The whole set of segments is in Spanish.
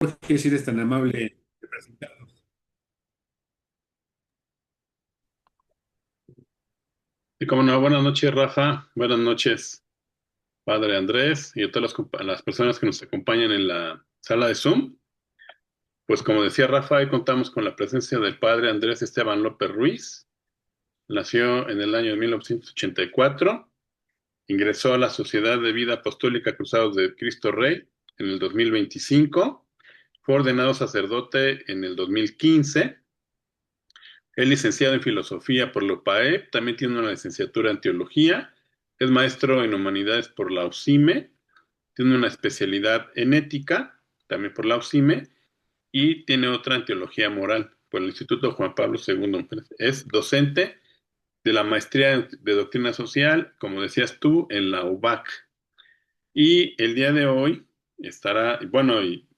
Jorge, si eres tan amable de presentarnos. Y como no, buenas noches, Rafa. Buenas noches, Padre Andrés, y a todas las personas que nos acompañan en la sala de Zoom. Pues como decía Rafa, hoy contamos con la presencia del Padre Andrés Esteban López Ruiz. Nació en el año de 1984. Ingresó a la Sociedad de Vida Apostólica Cruzados de Cristo Rey en el 2025. Fue ordenado sacerdote en el 2015. Es licenciado en Filosofía por la UPAEP, también tiene una licenciatura en Teología, es maestro en Humanidades por la UCIME, tiene una especialidad en Ética, también por la UCIME, y tiene otra en Teología Moral por el Instituto Juan Pablo II. Es docente de la Maestría de Doctrina Social, como decías tú, en la UBAC. Y el día de hoy estará, bueno, y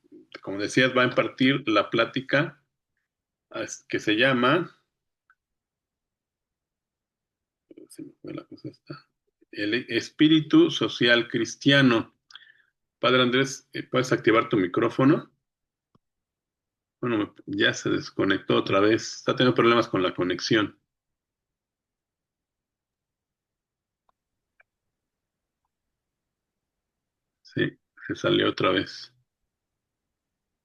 como decías, va a impartir la plática que se llama se me fue la cosa esta. El espíritu social cristiano. Padre Andrés, ¿puedes activar tu micrófono? Bueno, ya se desconectó otra vez. Está teniendo problemas con la conexión. Sí, se salió otra vez.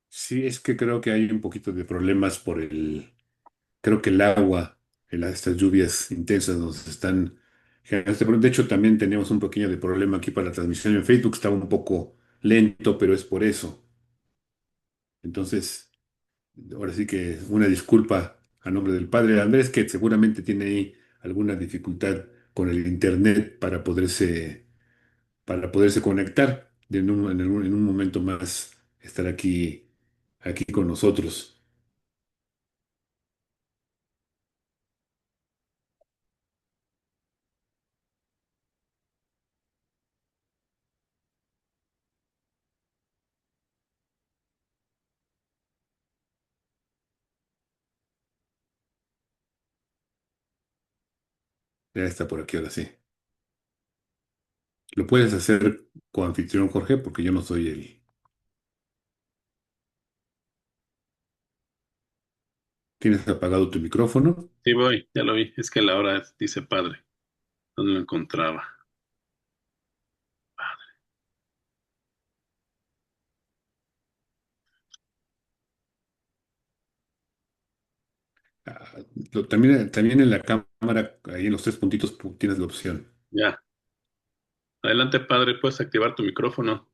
Sí, es que creo que hay un poquito de problemas creo que el agua, estas lluvias intensas nos están generando este problema. De hecho, también teníamos un pequeño de problema aquí para la transmisión en Facebook, estaba un poco lento, pero es por eso. Entonces, ahora sí que una disculpa a nombre del padre Andrés, que seguramente tiene ahí alguna dificultad con el internet para poderse conectar en un momento más, estar aquí con nosotros. Ya está por aquí ahora sí. Lo puedes hacer con anfitrión, Jorge, porque yo no soy el. ¿Tienes apagado tu micrófono? Sí, voy, ya lo vi. Es que la hora dice padre. ¿Dónde lo encontraba? Ah, también en la cámara, ahí en los tres puntitos, tienes la opción. Ya. Adelante, padre, puedes activar tu micrófono.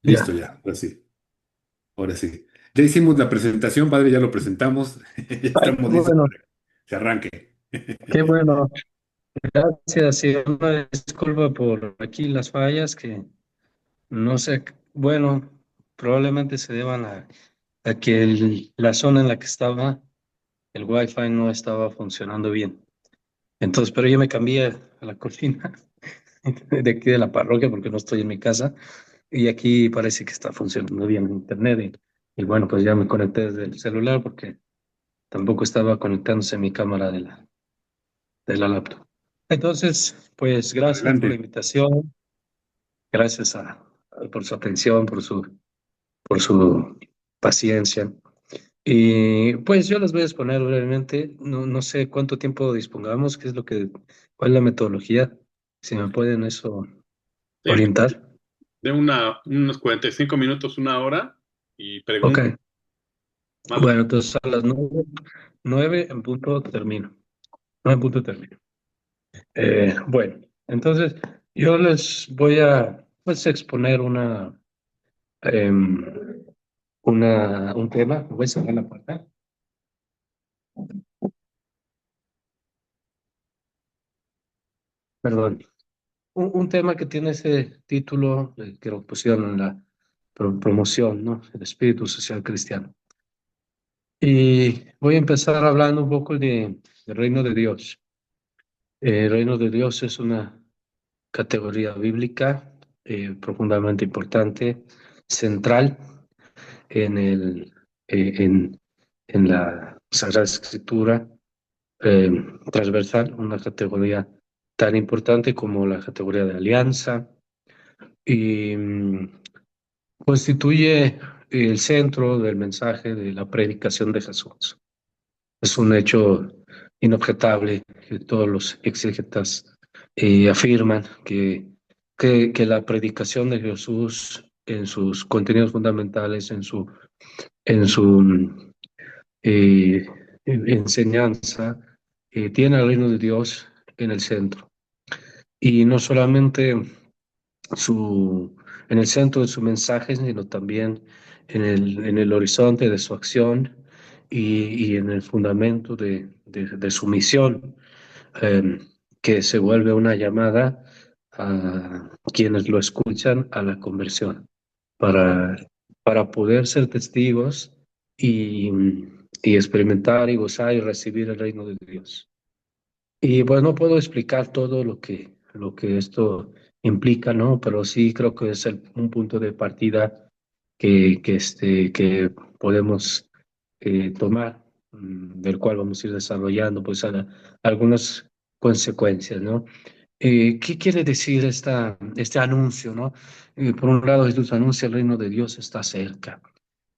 Listo, Ya, ya, ahora sí. Ahora sí. Ya hicimos la presentación, padre, ya lo presentamos. Ya ay, estamos listos bueno, para que se arranque. qué bueno. Gracias y una disculpa por aquí las fallas que no sé, bueno, probablemente se deban a que la zona en la que estaba, el wifi no estaba funcionando bien. Entonces, pero yo me cambié a la cocina de aquí de la parroquia porque no estoy en mi casa y aquí parece que está funcionando bien el internet y bueno, pues ya me conecté desde el celular porque tampoco estaba conectándose mi cámara de la laptop. Entonces, pues gracias por la Adelante. invitación, gracias por su atención, por su paciencia. Y pues yo les voy a exponer brevemente, no sé cuánto tiempo dispongamos, qué es cuál es la metodología, si me pueden eso Sí, orientar. de unos 45 minutos, una hora, y pregunta Ok, más. bueno, entonces a las 9 en punto termino. 9 en punto termino. Bueno, entonces yo les voy a pues, exponer em, un tema, voy a cerrar la puerta, perdón, un tema que tiene ese título que lo pusieron en la promoción, ¿no? El espíritu social cristiano. Y voy a empezar hablando un poco del reino de Dios. El reino de Dios es una categoría bíblica profundamente importante, central en en la Sagrada Escritura, eh, transversal, una categoría tan importante como la categoría de alianza y constituye el centro del mensaje de la predicación de Jesús. Es un hecho inobjetable que todos los exégetas afirman que la predicación de Jesús en sus contenidos fundamentales, en su eh, enseñanza, tiene al reino de Dios en el centro. Y no solamente su, en el centro de su mensaje, sino también en el horizonte de su acción y en el fundamento de su misión, eh, que se vuelve una llamada a quienes lo escuchan a la conversión, para, para poder ser testigos y, y experimentar y gozar y recibir el reino de Dios. Y pues no puedo explicar todo lo que esto implica, ¿no? Pero sí creo que es un punto de partida que podemos tomar, del cual vamos a ir desarrollando pues algunas consecuencias, ¿no? ¿Qué quiere decir este anuncio, ¿no? Por un lado, Jesús anuncia el reino de Dios está cerca.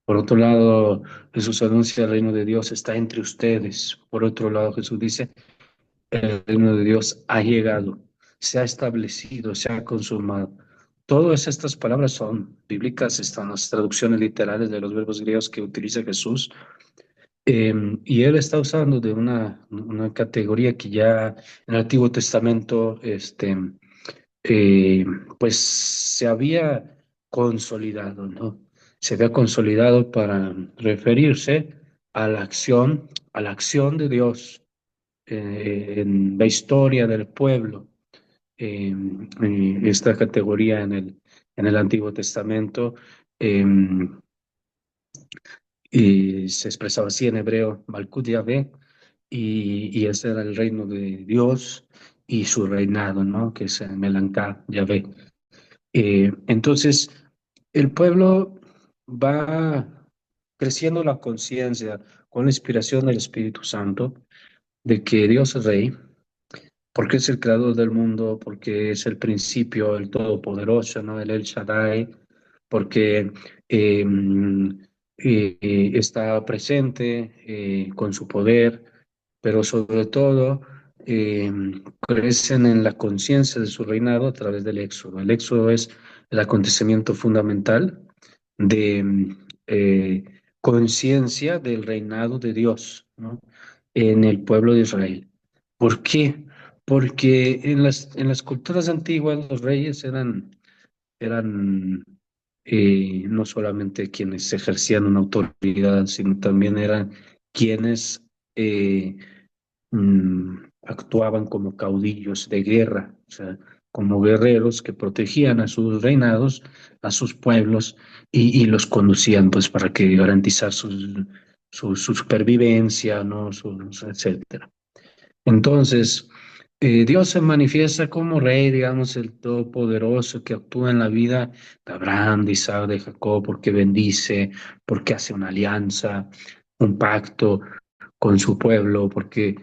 Por otro lado, Jesús anuncia el reino de Dios está entre ustedes. Por otro lado, Jesús dice el reino de Dios ha llegado, se ha establecido, se ha consumado. Todas estas palabras son bíblicas, están las traducciones literales de los verbos griegos que utiliza Jesús, y él está usando de una categoría que ya en el Antiguo Testamento eh, pues se había consolidado, ¿no? Se había consolidado para referirse a la acción de Dios en la historia del pueblo. Esta categoría en el Antiguo Testamento eh, y se expresaba así en hebreo, Malkut Yahvé, y ese era el reino de Dios y su reinado, ¿no? Que es el Melancá Yahvé. Entonces, el pueblo va creciendo la conciencia con la inspiración del Espíritu Santo de que Dios es rey, porque es el creador del mundo, porque es el principio, el todopoderoso, ¿no? El Shaddai, porque eh, está presente con su poder, pero sobre todo eh, crecen en la conciencia de su reinado a través del Éxodo. El Éxodo es el acontecimiento fundamental de conciencia del reinado de Dios, ¿no? En el pueblo de Israel. ¿Por qué? Porque en las culturas antiguas los reyes eran no solamente quienes ejercían una autoridad, sino también eran quienes eh, actuaban como caudillos de guerra, o sea, como guerreros que protegían a sus reinados, a sus pueblos y los conducían pues para que garantizar su supervivencia, ¿no? Etcétera. Entonces, Dios se manifiesta como rey, digamos, el todopoderoso que actúa en la vida de Abraham, de Isaac, de Jacob, porque bendice, porque hace una alianza, un pacto con su pueblo, porque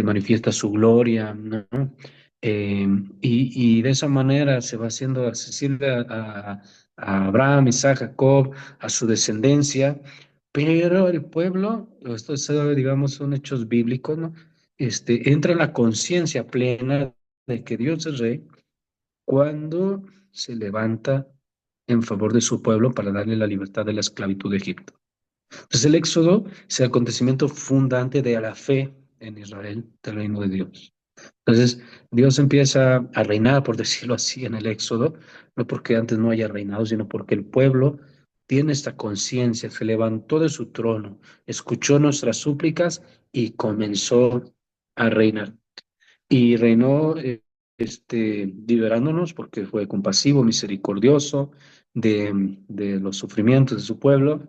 manifiesta su gloria, ¿no? Eh, y de esa manera se va haciendo accesible a Abraham, Isaac, Jacob, a su descendencia, pero el pueblo, esto es, digamos, son hechos bíblicos, ¿no? Entra en la conciencia plena de que Dios es rey cuando se levanta en favor de su pueblo para darle la libertad de la esclavitud de Egipto. Entonces el Éxodo es el acontecimiento fundante de la fe en Israel, del reino de Dios. Entonces Dios empieza a reinar, por decirlo así, en el Éxodo, no porque antes no haya reinado, sino porque el pueblo tiene esta conciencia, se levantó de su trono, escuchó nuestras súplicas y comenzó a reinar. Y reinó liberándonos porque fue compasivo, misericordioso de los sufrimientos de su pueblo,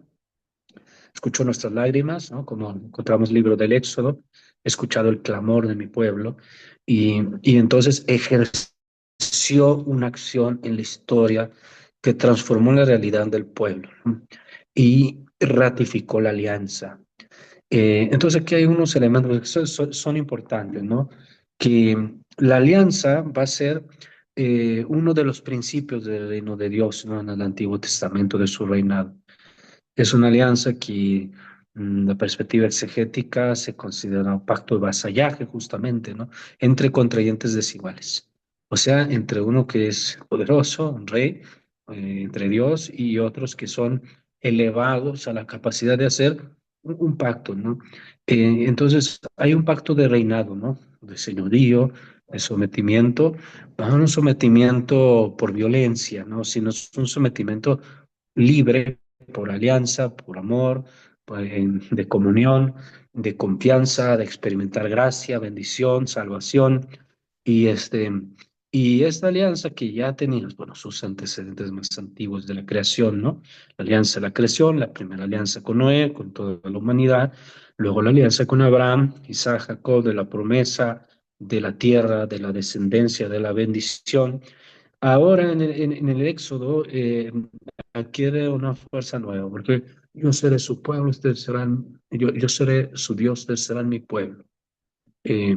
escuchó nuestras lágrimas, ¿no? Como encontramos el libro del Éxodo, he escuchado el clamor de mi pueblo y entonces ejerció una acción en la historia que transformó la realidad del pueblo, ¿no? Y ratificó la alianza. Entonces aquí hay unos elementos que son importantes, ¿no? Que la alianza va a ser uno de los principios del reino de Dios, ¿no? En el Antiguo Testamento de su reinado. Es una alianza que, la perspectiva exegética, se considera un pacto de vasallaje, justamente, ¿no? Entre contrayentes desiguales. O sea, entre uno que es poderoso, un rey, entre Dios, y otros que son elevados a la capacidad de hacer un pacto, ¿no? Entonces, hay un pacto de reinado, ¿no? De señorío, de sometimiento, no un sometimiento por violencia, ¿no? Sino es un sometimiento libre, por alianza, por amor, de comunión, de confianza, de experimentar gracia, bendición, salvación. Y, y esta alianza que ya tenía, bueno, sus antecedentes más antiguos de la creación, ¿no? La alianza de la creación, la primera alianza con Noé, con toda la humanidad, luego la alianza con Abraham, Isaac, Jacob, de la promesa, de la tierra, de la descendencia, de la bendición. Ahora en el Éxodo, adquiere una fuerza nueva, porque yo seré su pueblo, ustedes serán, yo seré su Dios, ustedes serán mi pueblo. Eh,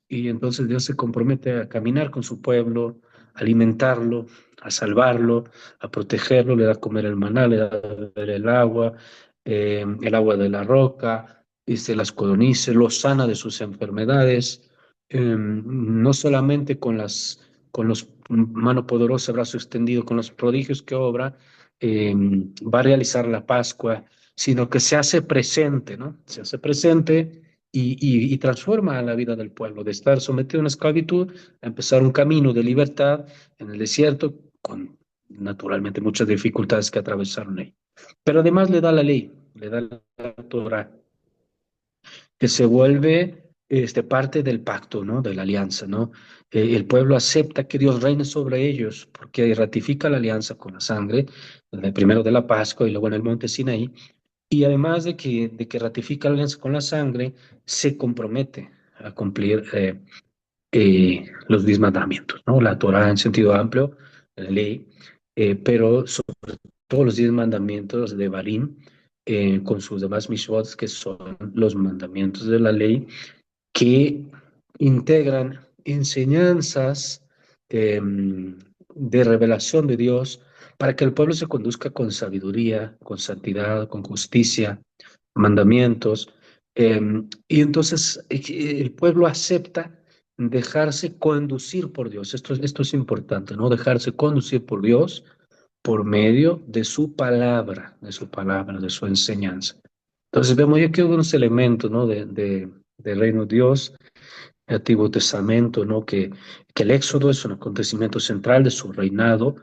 y entonces Dios se compromete a caminar con su pueblo, a alimentarlo, a salvarlo, a protegerlo, le da a comer el maná, le da a beber el agua de la roca, y se las codornices, lo sana de sus enfermedades, no solamente con los mano poderosa, brazo extendido, con los prodigios que obra, va a realizar la Pascua, sino que se hace presente, ¿no? Se hace presente y transforma la vida del pueblo, de estar sometido a una esclavitud, a empezar un camino de libertad en el desierto, con naturalmente muchas dificultades que atravesaron ahí. Pero además le da la ley, le da la Torah, que se vuelve parte del pacto, ¿no? De la alianza, ¿no? El pueblo acepta que Dios reine sobre ellos porque ratifica la alianza con la sangre, primero de la Pascua y luego en el monte Sinaí, y además de que ratifica la alianza con la sangre, se compromete a cumplir los 10 mandamientos, ¿no? La Torah en sentido amplio, la ley, pero sobre todo los 10 mandamientos de Barim, con sus demás mishvot, que son los mandamientos de la ley, que integran enseñanzas de revelación de Dios para que el pueblo se conduzca con sabiduría, con santidad, con justicia, mandamientos. Y entonces el pueblo acepta dejarse conducir por Dios. Esto es importante, ¿no? Dejarse conducir por Dios por medio de su palabra, de su enseñanza. Entonces vemos ya que unos elementos, ¿no? Del reino de Dios, el Antiguo Testamento, ¿no? Que el Éxodo es un acontecimiento central de su reinado,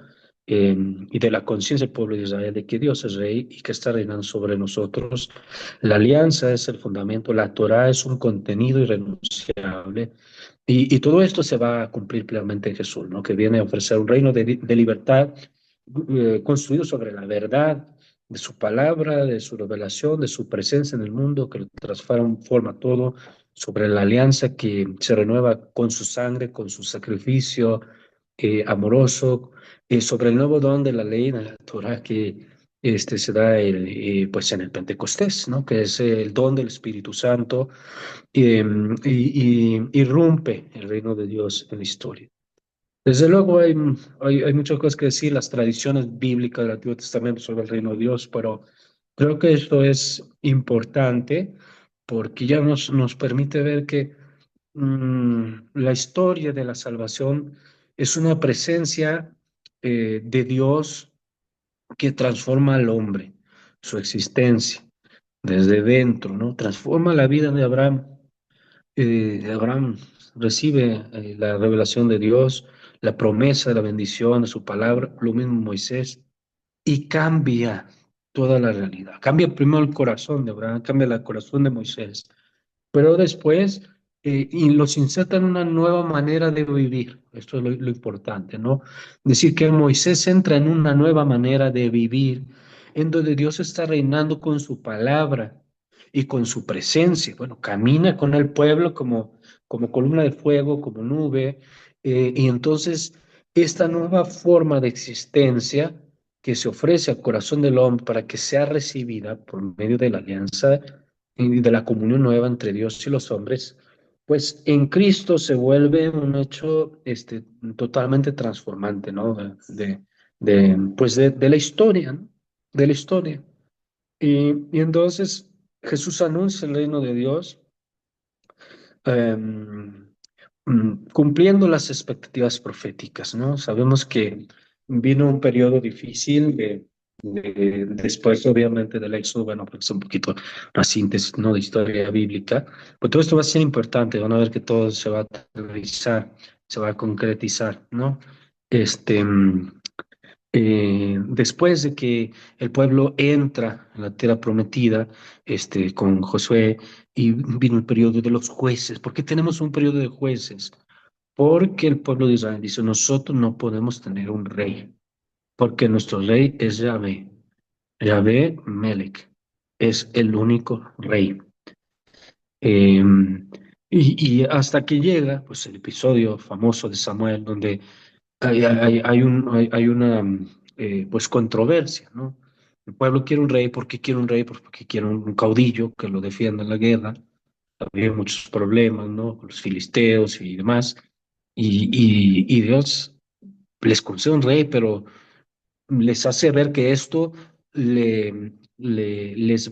y de la conciencia del pueblo de Israel de que Dios es rey y que está reinando sobre nosotros. La alianza es el fundamento, la Torah es un contenido irrenunciable, y todo esto se va a cumplir plenamente en Jesús, ¿no? Que viene a ofrecer un reino de libertad, construido sobre la verdad de su palabra, de su revelación, de su presencia en el mundo, que lo transforma todo, sobre la alianza que se renueva con su sangre, con su sacrificio amoroso, sobre el nuevo don de la ley, de la Torah, que se da pues en el Pentecostés, ¿no? Que es el don del Espíritu Santo, y irrumpe el reino de Dios en la historia. Desde luego hay muchas cosas que decir, las tradiciones bíblicas del Antiguo Testamento sobre el reino de Dios, pero creo que esto es importante porque ya nos permite ver que la historia de la salvación es una presencia de Dios que transforma al hombre, su existencia, desde dentro, ¿no? Transforma la vida de Abraham. Abraham recibe la revelación de Dios, la promesa de la bendición de su palabra, lo mismo Moisés, y cambia toda la realidad. Cambia primero el corazón de Abraham, cambia el corazón de Moisés, pero después y los inserta en una nueva manera de vivir. Esto es lo importante, ¿no? Decir que Moisés entra en una nueva manera de vivir, en donde Dios está reinando con su palabra y con su presencia. Bueno, camina con el pueblo como columna de fuego, como nube, y entonces esta nueva forma de existencia que se ofrece al corazón del hombre para que sea recibida por medio de la alianza y de la comunión nueva entre Dios y los hombres, pues en Cristo se vuelve un hecho totalmente transformante, ¿no? De la historia, ¿no? De la historia. Y entonces Jesús anuncia el reino de Dios, em, cumpliendo las expectativas proféticas, ¿no? Sabemos que vino un periodo difícil después, obviamente, del Éxodo, bueno, porque es un poquito una síntesis, ¿no? De historia bíblica, pues todo esto va a ser importante, van a ver que todo se va a realizar, se va a concretizar, ¿no? Este, mm, Después de que el pueblo entra en la tierra prometida, con Josué, y vino el periodo de los jueces. ¿Por qué tenemos un periodo de jueces? Porque el pueblo de Israel dice, nosotros no podemos tener un rey, porque nuestro rey es Yahvé, Yahvé Melech, es el único rey. Eh, y hasta que llega, pues, el episodio famoso de Samuel, donde hay una pues controversia, ¿no? El pueblo quiere un rey, ¿por qué quiere un rey? Pues porque quiere un caudillo que lo defienda en la guerra. Había muchos problemas, ¿no? Con los filisteos y demás. Y Dios les concede un rey, pero les hace ver que esto les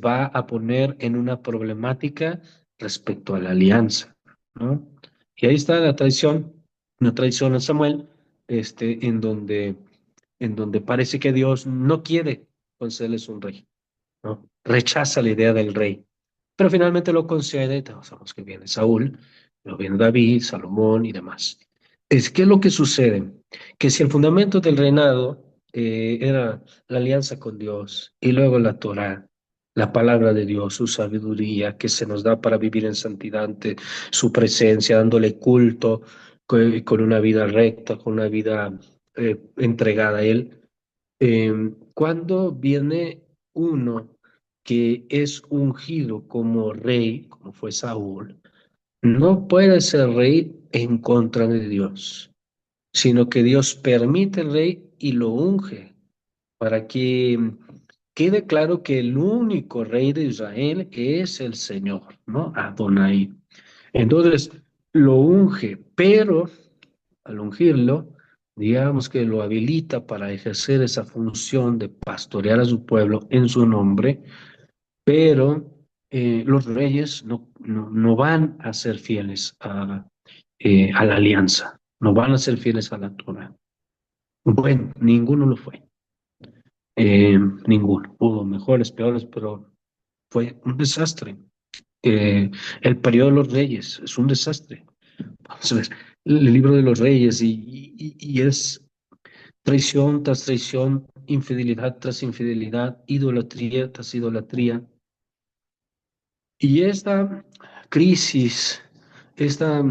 va a poner en una problemática respecto a la alianza, ¿no? Y ahí está la tradición, una tradición en Samuel, en donde parece que Dios no quiere concederles un rey, ¿no? Rechaza la idea del rey, pero finalmente lo concede. Todos sabemos que viene Saúl, luego viene David, Salomón y demás. ¿Qué es lo que sucede? Que si el fundamento del reinado era la alianza con Dios y luego la Torá, la palabra de Dios, su sabiduría que se nos da para vivir en santidad ante su presencia, dándole culto con una vida recta, con una vida entregada a Él. Cuando viene uno que es ungido como rey, como fue Saúl, no puede ser rey en contra de Dios, sino que Dios permite el rey y lo unge para que quede claro que el único rey de Israel es el Señor, ¿no? Adonai. Entonces lo unge, pero al ungirlo, digamos que lo habilita para ejercer esa función de pastorear a su pueblo en su nombre, pero los reyes no van a ser fieles a la alianza, no van a ser fieles a la Torah. Bueno, ninguno lo fue, ninguno. Hubo mejores, peores, pero fue un desastre. El periodo de los reyes es un desastre. Vamos a ver, el libro de los reyes y es traición tras traición, infidelidad tras infidelidad, idolatría tras idolatría. Y esta crisis, esta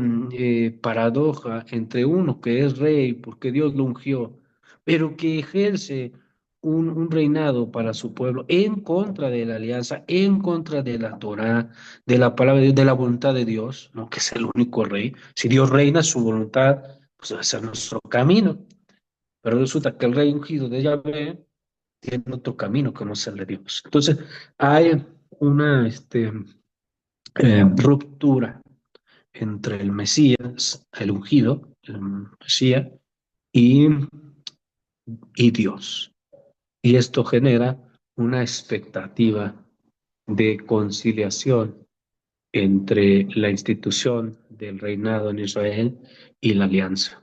paradoja entre uno que es rey porque Dios lo ungió, pero que ejerce un reinado para su pueblo en contra de la alianza, en contra de la Torá, de la palabra de Dios, de la voluntad de Dios, ¿no? Que es el único rey. Si Dios reina, su voluntad, pues va a ser nuestro camino. Pero resulta que el rey ungido de Yahvé tiene otro camino que no es el de Dios. Entonces, hay una ruptura entre el Mesías, el ungido, el Mesías, y, y Dios. Y esto genera una expectativa de conciliación entre la institución del reinado en Israel y la alianza.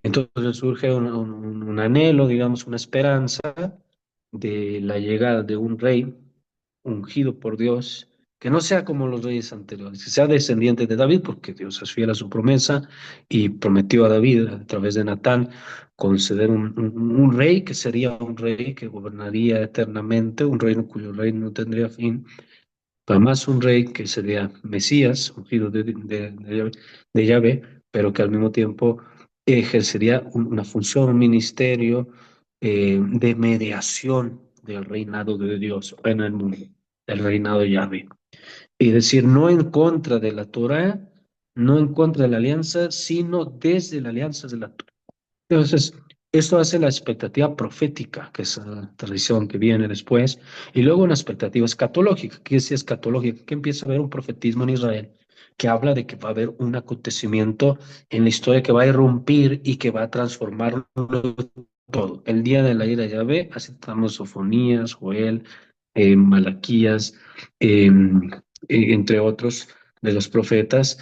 Entonces surge un anhelo, digamos, una esperanza de la llegada de un rey ungido por Dios, que no sea como los reyes anteriores, que sea descendiente de David, porque Dios es fiel a su promesa y prometió a David a través de Natán conceder un rey que sería un rey que gobernaría eternamente, un reino cuyo reino no tendría fin, además un rey que sería Mesías, ungido de Yahvé, pero que al mismo tiempo ejercería una función, un ministerio de mediación del reinado de Dios en el mundo, del reinado de Yahvé. Es decir, no en contra de la Torah, no en contra de la alianza, sino desde la alianza de la Torah. Entonces, esto hace la expectativa profética, que es la tradición que viene después, y luego una expectativa escatológica. ¿Qué es escatológica? Que empieza a haber un profetismo en Israel, que habla de que va a haber un acontecimiento en la historia que va a irrumpir y que va a transformarlo todo. El día de la ira de Yahvé, así estamos Sofonías, Joel, Malaquías, entre otros de los profetas,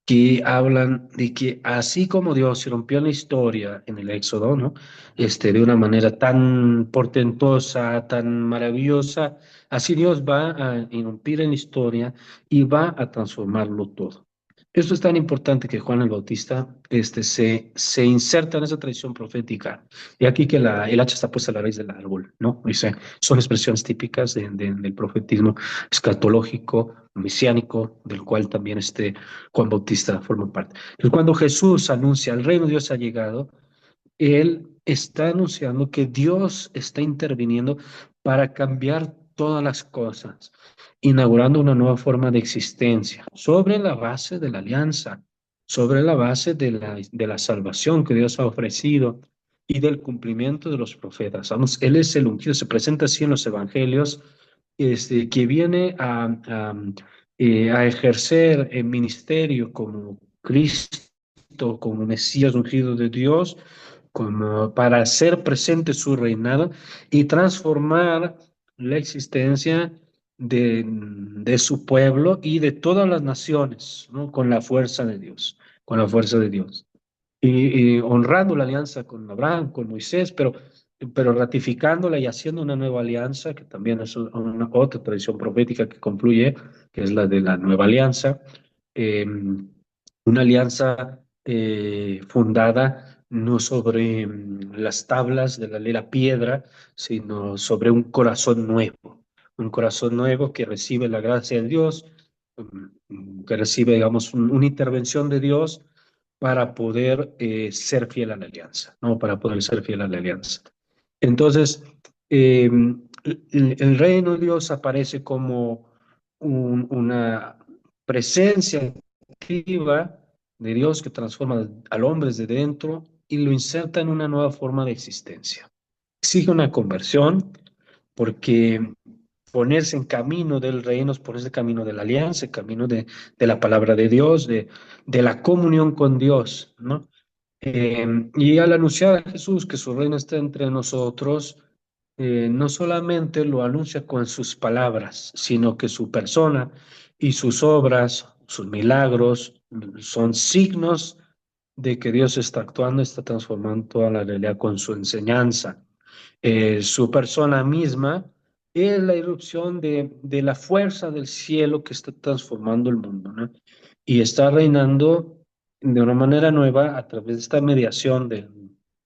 que hablan de que así como Dios irrumpió en la historia en el Éxodo, ¿no? De una manera tan portentosa, tan maravillosa, así Dios va a irrumpir en la historia y va a transformarlo todo. Esto es tan importante que Juan el Bautista se inserta en esa tradición profética. Y aquí que el hacha está puesta a la raíz del árbol, ¿no? Dice, son expresiones típicas del profetismo escatológico, mesiánico, del cual también Juan Bautista forma parte. Entonces, cuando Jesús anuncia el reino de Dios ha llegado, él está anunciando que Dios está interviniendo para cambiar todas las cosas, inaugurando una nueva forma de existencia sobre la base de la alianza, sobre la base de la salvación que Dios ha ofrecido y del cumplimiento de los profetas. Vamos, Él es el ungido, se presenta así en los evangelios, que viene a ejercer el ministerio como Cristo, como Mesías ungido de Dios, como para hacer presente su reinado y transformar la existencia de su pueblo y de todas las naciones, ¿no? Con la fuerza de Dios, con la fuerza de Dios. Y honrando la alianza con Abraham, con Moisés, pero ratificándola y haciendo una nueva alianza, que también es otra tradición profética que concluye, que es la de la nueva alianza, eh, una alianza fundada no sobre las tablas de la ley, la piedra, sino sobre un corazón nuevo que recibe la gracia de Dios, que recibe, digamos, una intervención de Dios para poder ser fiel a la alianza, ¿no? Para poder ser fiel a la alianza. Entonces, el reino de Dios aparece como una presencia activa de Dios que transforma al hombre desde dentro y lo inserta en una nueva forma de existencia. Exige una conversión porque ponerse en camino del reino es ponerse en camino de la alianza, en camino de la palabra de Dios, de la comunión con Dios, ¿no? Y al anunciar a Jesús que su reino está entre nosotros, no solamente lo anuncia con sus palabras, sino que su persona y sus obras, sus milagros, son signos de que Dios está actuando, está transformando toda la realidad con su enseñanza. Su persona misma es la irrupción de la fuerza del cielo que está transformando el mundo, ¿no? Y está reinando de una manera nueva a través de esta mediación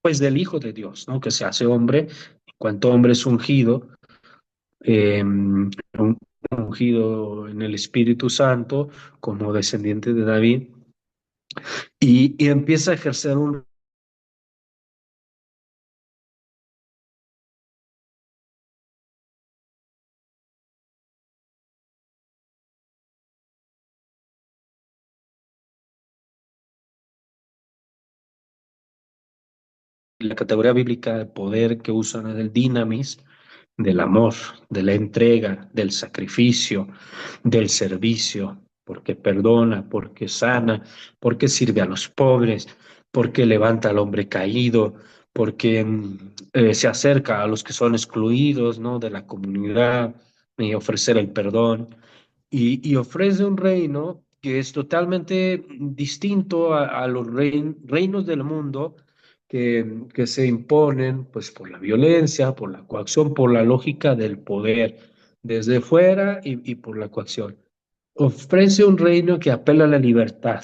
pues, del Hijo de Dios, ¿no? Que se hace hombre, en cuanto hombre es ungido, ungido en el Espíritu Santo como descendiente de David, y empieza a ejercer la categoría bíblica de poder que usan es el dinamis, del amor, de la entrega, del sacrificio, del servicio, porque perdona, porque sana, porque sirve a los pobres, porque levanta al hombre caído, porque se acerca a los que son excluidos, ¿no? De la comunidad y ofrecer el perdón y ofrece un reino que es totalmente distinto a los reinos del mundo que se imponen pues por la violencia, por la coacción, por la lógica del poder desde fuera y por la coacción. Ofrece un reino que apela a la libertad,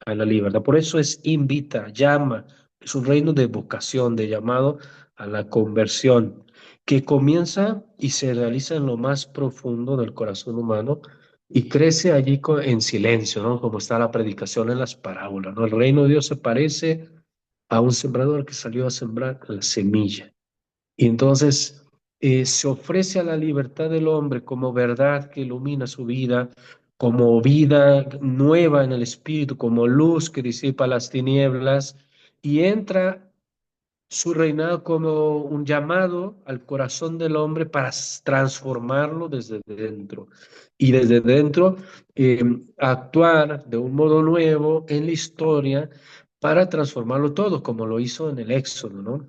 a la libertad. Por eso invita, llama, es un reino de vocación, de llamado a la conversión, que comienza y se realiza en lo más profundo del corazón humano y crece allí en silencio, ¿no? Como está la predicación en las parábolas, ¿no? El reino de Dios se parece a un sembrador que salió a sembrar la semilla. Y entonces se ofrece a la libertad del hombre como verdad que ilumina su vida, como vida nueva en el espíritu, como luz que disipa las tinieblas, y entra su reinado como un llamado al corazón del hombre para transformarlo desde dentro. Y desde dentro eh, actuar de un modo nuevo en la historia para transformarlo todo, como lo hizo en el Éxodo, ¿no?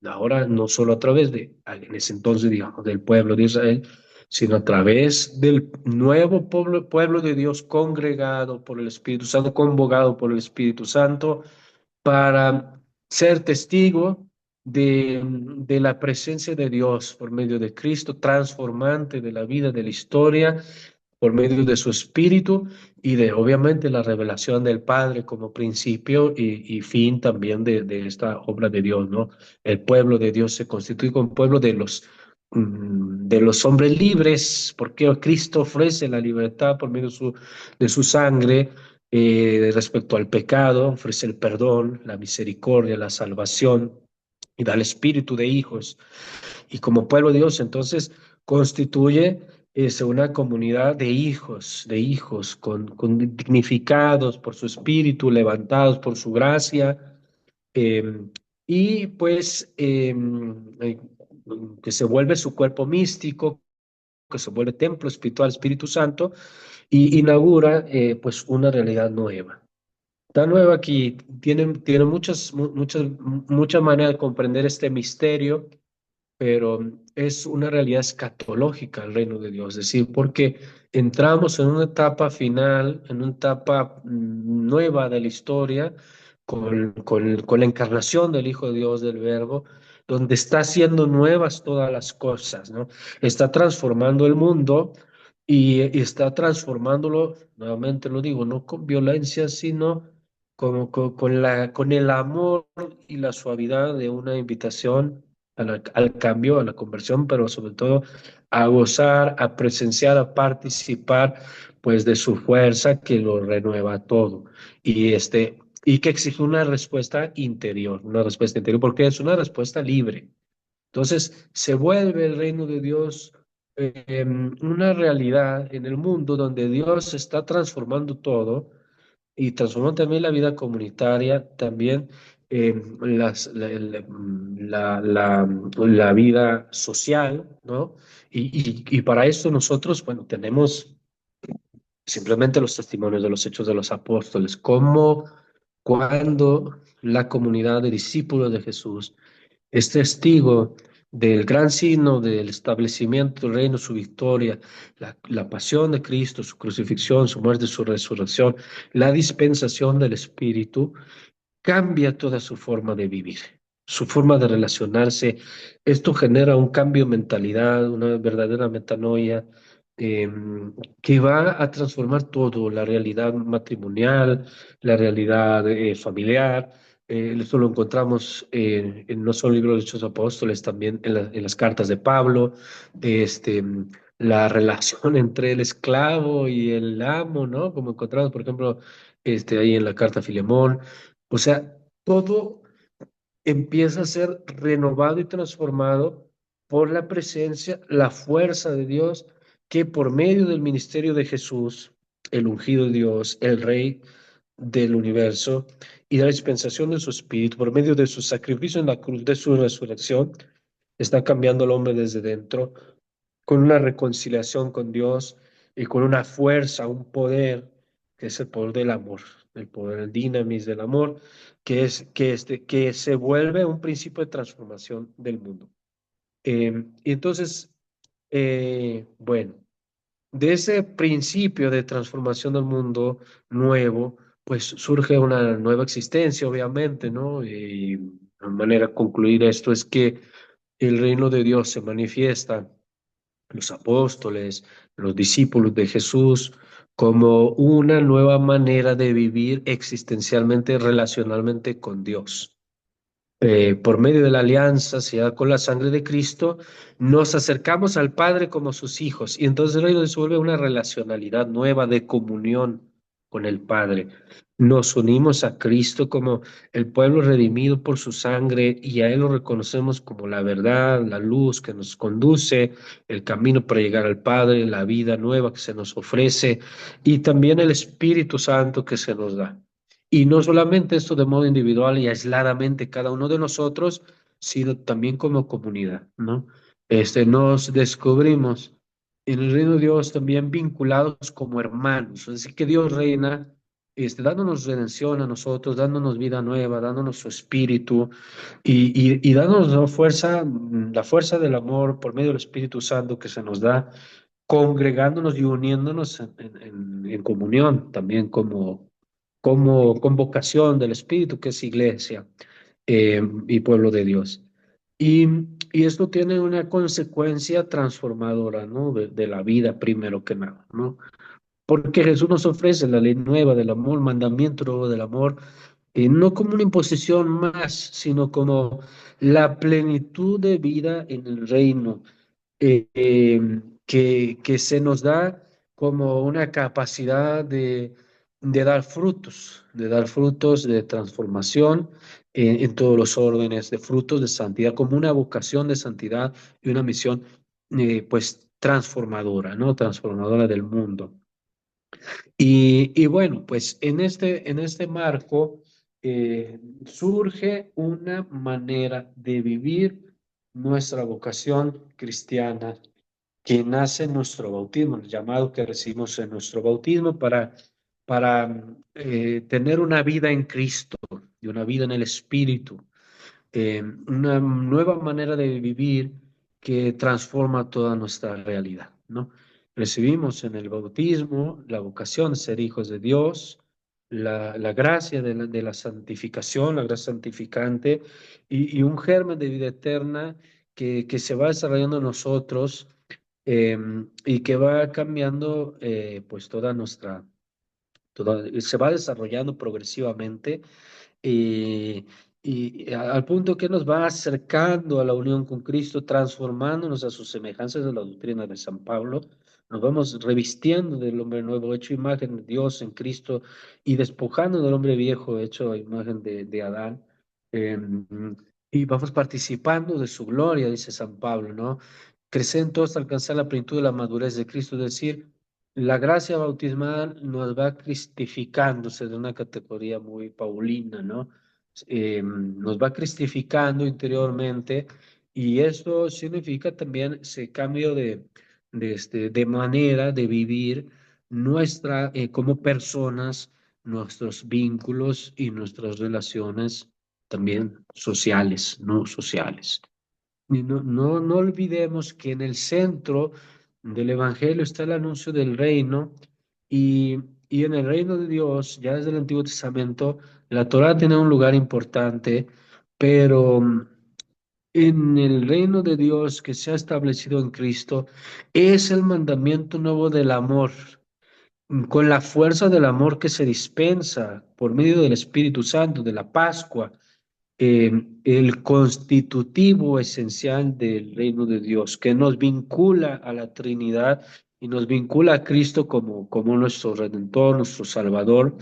Ahora no solo a través de, en ese entonces, digamos, del pueblo de Israel, sino a través del nuevo pueblo de Dios congregado por el Espíritu Santo, convocado por el Espíritu Santo para ser testigo de la presencia de Dios por medio de Cristo, transformante de la vida, de la historia, por medio de su Espíritu y de, obviamente, la revelación del Padre como principio y fin también de esta obra de Dios, ¿no? El pueblo de Dios se constituye como pueblo de los hombres libres, porque Cristo ofrece la libertad por medio de su sangre respecto al pecado, ofrece el perdón, la misericordia, la salvación y da el espíritu de hijos. Y como pueblo de Dios, entonces constituye una comunidad de hijos dignificados por su espíritu, levantados por su gracia, eh, y pues eh, que se vuelve su cuerpo místico, que se vuelve templo espiritual, Espíritu Santo, y inaugura pues una realidad nueva. Tan nueva que tiene muchas maneras de comprender este misterio, pero es una realidad escatológica el reino de Dios, es decir, porque entramos en una etapa final, en una etapa nueva de la historia, con la encarnación del Hijo de Dios, del Verbo, donde está haciendo nuevas todas las cosas, ¿no? Está transformando el mundo y está transformándolo, nuevamente lo digo, no con violencia, sino con el amor y la suavidad de una invitación al cambio, a la conversión, pero sobre todo a gozar, a presenciar, a participar, pues de su fuerza que lo renueva todo. Y que exige una respuesta interior, porque es una respuesta libre. Entonces, se vuelve el reino de Dios una realidad en el mundo donde Dios está transformando todo y transformó también la vida comunitaria, también la vida social, ¿no? Y para esto nosotros, bueno, tenemos simplemente los testimonios de los hechos de los apóstoles, cómo cuando la comunidad de discípulos de Jesús es testigo del gran signo del establecimiento del reino, su victoria, la pasión de Cristo, su crucifixión, su muerte, su resurrección, la dispensación del Espíritu, cambia toda su forma de vivir, su forma de relacionarse. Esto genera un cambio de mentalidad, una verdadera metanoia, eh, que va a transformar todo, la realidad matrimonial, la realidad familiar. Esto lo encontramos no solo en el libro de los Hechos Apóstoles, también en las cartas de Pablo, este, la relación entre el esclavo y el amo, ¿no? Como encontramos, por ejemplo, ahí en la carta a Filemón. O sea, todo empieza a ser renovado y transformado por la presencia, la fuerza de Dios, que por medio del ministerio de Jesús, el ungido de Dios, el Rey del universo, y la dispensación de su Espíritu, por medio de su sacrificio en la cruz, de su resurrección, está cambiando al hombre desde dentro, con una reconciliación con Dios y con una fuerza, un poder, que es el poder del amor, el poder, el dinamis del amor, que se vuelve un principio de transformación del mundo. Y entonces, bueno, de ese principio de transformación del mundo nuevo, pues surge una nueva existencia, obviamente, ¿no? Y la manera de concluir esto es que el reino de Dios se manifiesta los apóstoles, los discípulos de Jesús, como una nueva manera de vivir existencialmente, relacionalmente con Dios. Por medio de la alianza sellada con la sangre de Cristo, nos acercamos al Padre como sus hijos y entonces el reino se vuelve una relacionalidad nueva de comunión con el Padre. Nos unimos a Cristo como el pueblo redimido por su sangre y a Él lo reconocemos como la verdad, la luz que nos conduce, el camino para llegar al Padre, la vida nueva que se nos ofrece y también el Espíritu Santo que se nos da. Y no solamente esto de modo individual y aisladamente cada uno de nosotros, sino también como comunidad, ¿no? Nos descubrimos en el reino de Dios también vinculados como hermanos. Así que Dios reina, dándonos redención a nosotros, dándonos vida nueva, dándonos su espíritu y dándonos la fuerza del amor por medio del Espíritu Santo que se nos da, congregándonos y uniéndonos en comunión, también como convocación del Espíritu, que es iglesia y pueblo de Dios. Y, y esto tiene una consecuencia transformadora, ¿no? De la vida, primero que nada, ¿no? Porque Jesús nos ofrece la ley nueva del amor, mandamiento nuevo del amor, no como una imposición más, sino como la plenitud de vida en el reino, que se nos da como una capacidad de dar frutos de transformación en todos los órdenes, de frutos de santidad, como una vocación de santidad y una misión pues transformadora, ¿no? Transformadora del mundo. Y bueno, pues en este marco surge una manera de vivir nuestra vocación cristiana que nace en nuestro bautismo, el llamado que recibimos en nuestro bautismo para tener una vida en Cristo y una vida en el Espíritu, una nueva manera de vivir que transforma toda nuestra realidad, ¿no? Recibimos en el bautismo la vocación de ser hijos de Dios, la gracia de la santificación, la gracia santificante y un germen de vida eterna que se va desarrollando en nosotros y que va cambiando pues se va desarrollando progresivamente eh, al punto que nos va acercando a la unión con Cristo, transformándonos a sus semejanzas de la doctrina de San Pablo. Nos vamos revistiendo del hombre nuevo, hecho imagen de Dios en Cristo, y despojando del hombre viejo, hecho a imagen de Adán. Eh, y vamos participando de su gloria, dice San Pablo, ¿no? Crecen todos hasta alcanzar la plenitud de la madurez de Cristo, es decir, la gracia bautismal nos va cristificándose de una categoría muy paulina, ¿no? Nos va cristificando interiormente y esto significa también ese cambio de manera de vivir como personas, nuestros vínculos y nuestras relaciones también sociales, no sociales. Y no olvidemos que en el centro del Evangelio está el anuncio del reino y, y en el reino de Dios, ya desde el Antiguo Testamento, la Torá tiene un lugar importante, pero en el reino de Dios que se ha establecido en Cristo es el mandamiento nuevo del amor, con la fuerza del amor que se dispensa por medio del Espíritu Santo, de la Pascua, el constitutivo esencial del reino de Dios, que nos vincula a la Trinidad y nos vincula a Cristo como nuestro Redentor, nuestro Salvador,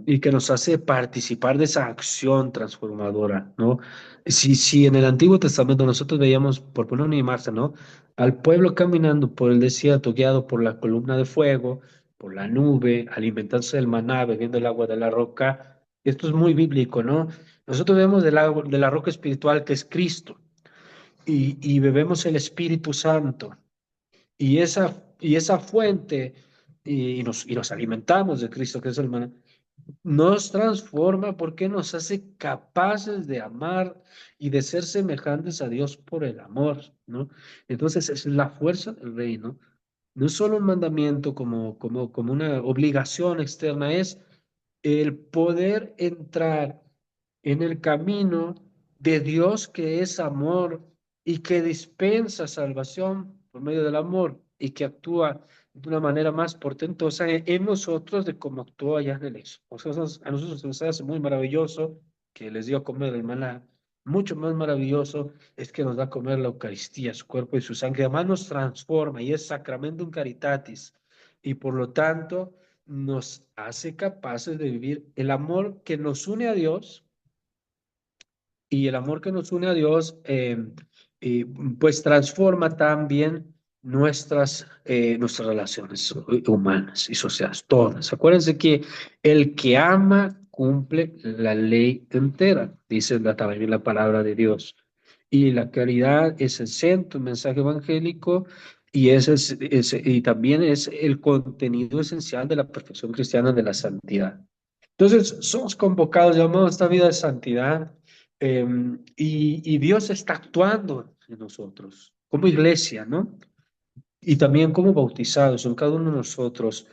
y que nos hace participar de esa acción transformadora, ¿no? Si en el Antiguo Testamento nosotros veíamos, por poner una imagen, ¿no? Al pueblo caminando por el desierto, guiado por la columna de fuego, por la nube, alimentándose del maná, bebiendo el agua de la roca. Esto es muy bíblico, ¿no? Nosotros bebemos de la roca espiritual que es Cristo y bebemos el Espíritu Santo y esa fuente y nos alimentamos de Cristo que es el maná, nos transforma porque nos hace capaces de amar y de ser semejantes a Dios por el amor, ¿no? Entonces es la fuerza del reino. No es solo un mandamiento como una obligación externa, es el poder entrar en el camino de Dios que es amor y que dispensa salvación por medio del amor y que actúa de una manera más portentosa en nosotros de cómo actúa allá en el Éxodo. A nosotros nos hace muy maravilloso que les dio a comer el maná. Mucho más maravilloso es que nos da a comer la Eucaristía, su cuerpo y su sangre. Además nos transforma y es sacramentum caritatis. Y por lo tanto nos hace capaces de vivir el amor que nos une a Dios y el amor que nos une a Dios, eh, pues transforma también nuestras relaciones humanas y sociales, todas. Acuérdense que el que ama cumple la ley entera, dice también la palabra de Dios. Y la caridad es el centro, el mensaje evangélico, y, y también es el contenido esencial de la perfección cristiana de la santidad. Entonces, somos convocados, llamados a esta vida de santidad, y Dios está actuando en nosotros, como iglesia, ¿no? Y también como bautizados en cada uno de nosotros.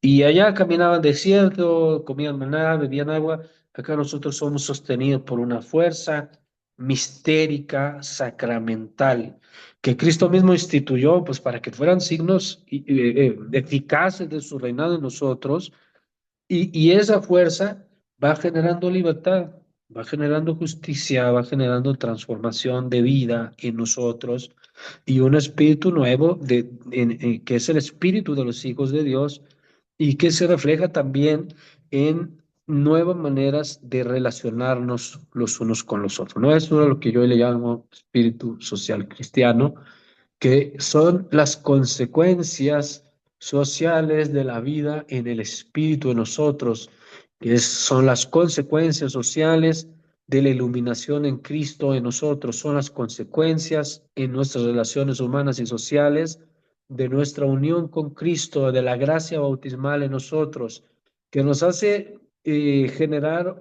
Y allá caminaban desierto, comían maná, bebían agua. Acá nosotros somos sostenidos por una fuerza mistérica, sacramental, que Cristo mismo instituyó, pues para que fueran signos eficaces de su reinado en nosotros, y esa fuerza va generando libertad, va generando justicia, va generando transformación de vida en nosotros y un espíritu nuevo que es el espíritu de los hijos de Dios y que se refleja también en nuevas maneras de relacionarnos los unos con los otros. No es lo que yo le llamo espíritu social cristiano, que son las consecuencias sociales de la vida en el espíritu de nosotros, son las consecuencias sociales de la iluminación en Cristo en nosotros, son las consecuencias en nuestras relaciones humanas y sociales de nuestra unión con Cristo, de la gracia bautismal en nosotros, que nos hace generar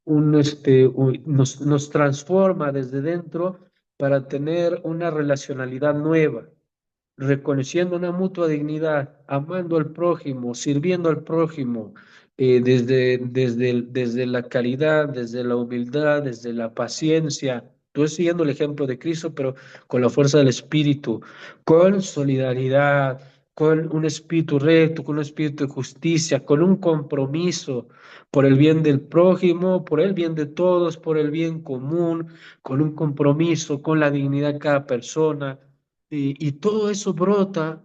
nos transforma desde dentro para tener una relacionalidad nueva, reconociendo una mutua dignidad, amando al prójimo, sirviendo al prójimo, desde la caridad, desde la humildad, desde la paciencia. Tú siguiendo el ejemplo de Cristo, pero con la fuerza del Espíritu, con solidaridad, con un espíritu recto, con un espíritu de justicia, con un compromiso por el bien del prójimo, por el bien de todos, por el bien común, con un compromiso con la dignidad de cada persona. Y todo eso brota,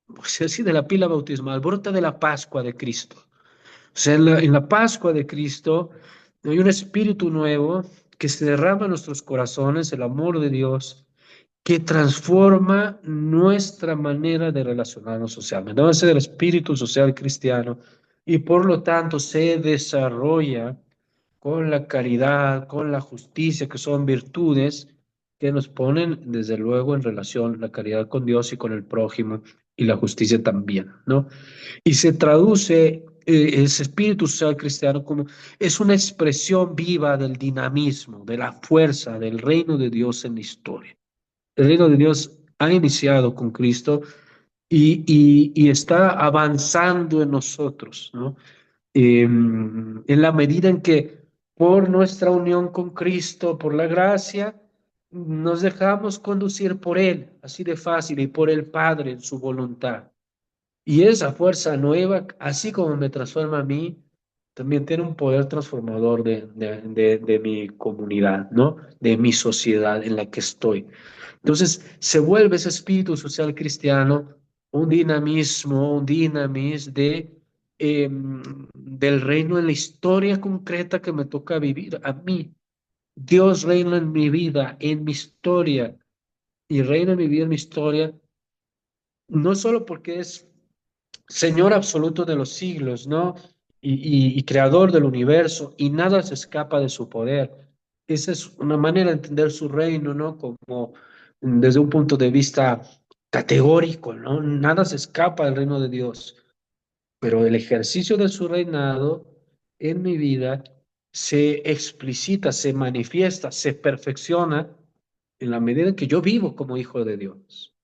o sea, así de la pila bautismal, brota de la Pascua de Cristo. O sea, en la Pascua de Cristo hay un espíritu nuevo que se derrama en nuestros corazones, el amor de Dios, que transforma nuestra manera de relacionarnos socialmente. Ese es el espíritu social cristiano y por lo tanto se desarrolla con la caridad, con la justicia, que son virtudes que nos ponen desde luego en relación la caridad con Dios y con el prójimo y la justicia también, ¿no? Y se traduce ese espíritu social cristiano como es una expresión viva del dinamismo, de la fuerza del reino de Dios en la historia. El reino de Dios ha iniciado con Cristo y está avanzando en nosotros, ¿no? En la medida en que por nuestra unión con Cristo, por la gracia, nos dejamos conducir por Él, así de fácil, y por el Padre en su voluntad. Y esa fuerza nueva, así como me transforma a mí, también tiene un poder transformador de mi comunidad, ¿no? De mi sociedad en la que estoy. Entonces, se vuelve ese espíritu social cristiano un dinamismo, un dinamis del reino en la historia concreta que me toca vivir a mí. Dios reina en mi vida, en mi historia, y reina en mi vida, en mi historia, no solo porque es Señor absoluto de los siglos, ¿no? Y creador del universo, y nada se escapa de su poder. Esa es una manera de entender su reino, ¿no? Como desde un punto de vista categórico, ¿no? Nada se escapa del reino de Dios, pero el ejercicio de su reinado en mi vida se explicita, se manifiesta, se perfecciona en la medida en que yo vivo como hijo de Dios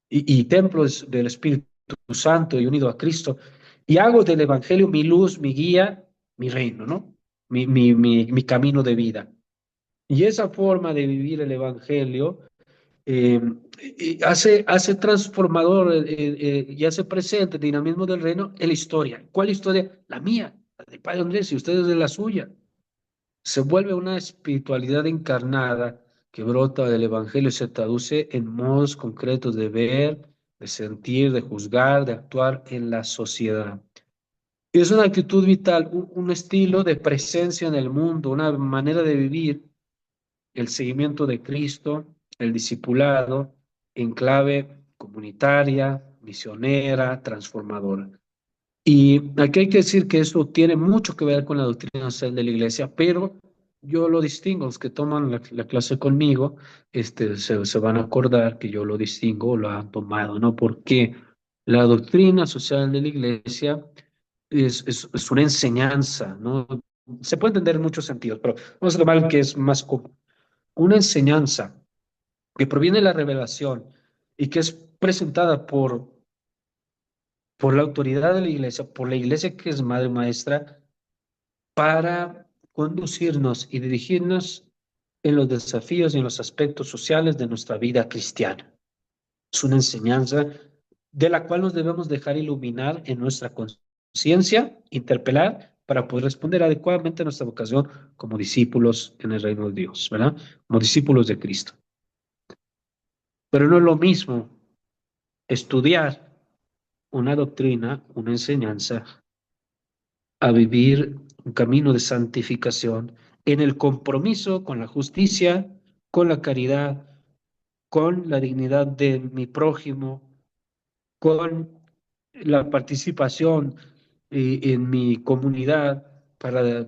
y templo del Espíritu Santo y unido a Cristo, y hago del Evangelio mi luz, mi guía, mi reino, ¿no? Mi camino de vida. Y esa forma de vivir el Evangelio eh, hace transformador y hace presente el dinamismo del reino en la historia. ¿Cuál historia? La mía, la del Padre Andrés y ustedes de la suya. Se vuelve una espiritualidad encarnada que brota del Evangelio y se traduce en modos concretos de ver, de sentir, de juzgar, de actuar en la sociedad. Es una actitud vital, un estilo de presencia en el mundo, una manera de vivir el seguimiento de Cristo, el discipulado en clave comunitaria, misionera, transformadora. Y aquí hay que decir que esto tiene mucho que ver con la doctrina social de la iglesia, pero yo lo distingo, los que toman la clase conmigo, se van a acordar que yo lo distingo, lo han tomado, ¿no? Porque la doctrina social de la iglesia es una enseñanza, ¿no? Se puede entender en muchos sentidos, pero vamos a tomar el que es más común. Una enseñanza que proviene de la revelación y que es presentada por la autoridad de la iglesia, por la iglesia que es madre maestra, para conducirnos y dirigirnos en los desafíos y en los aspectos sociales de nuestra vida cristiana. Es una enseñanza de la cual nos debemos dejar iluminar en nuestra conciencia, interpelar para poder responder adecuadamente a nuestra vocación como discípulos en el reino de Dios, ¿verdad? Como discípulos de Cristo. Pero no es lo mismo estudiar una doctrina, una enseñanza, a vivir un camino de santificación en el compromiso con la justicia, con la caridad, con la dignidad de mi prójimo, con la participación en mi comunidad para,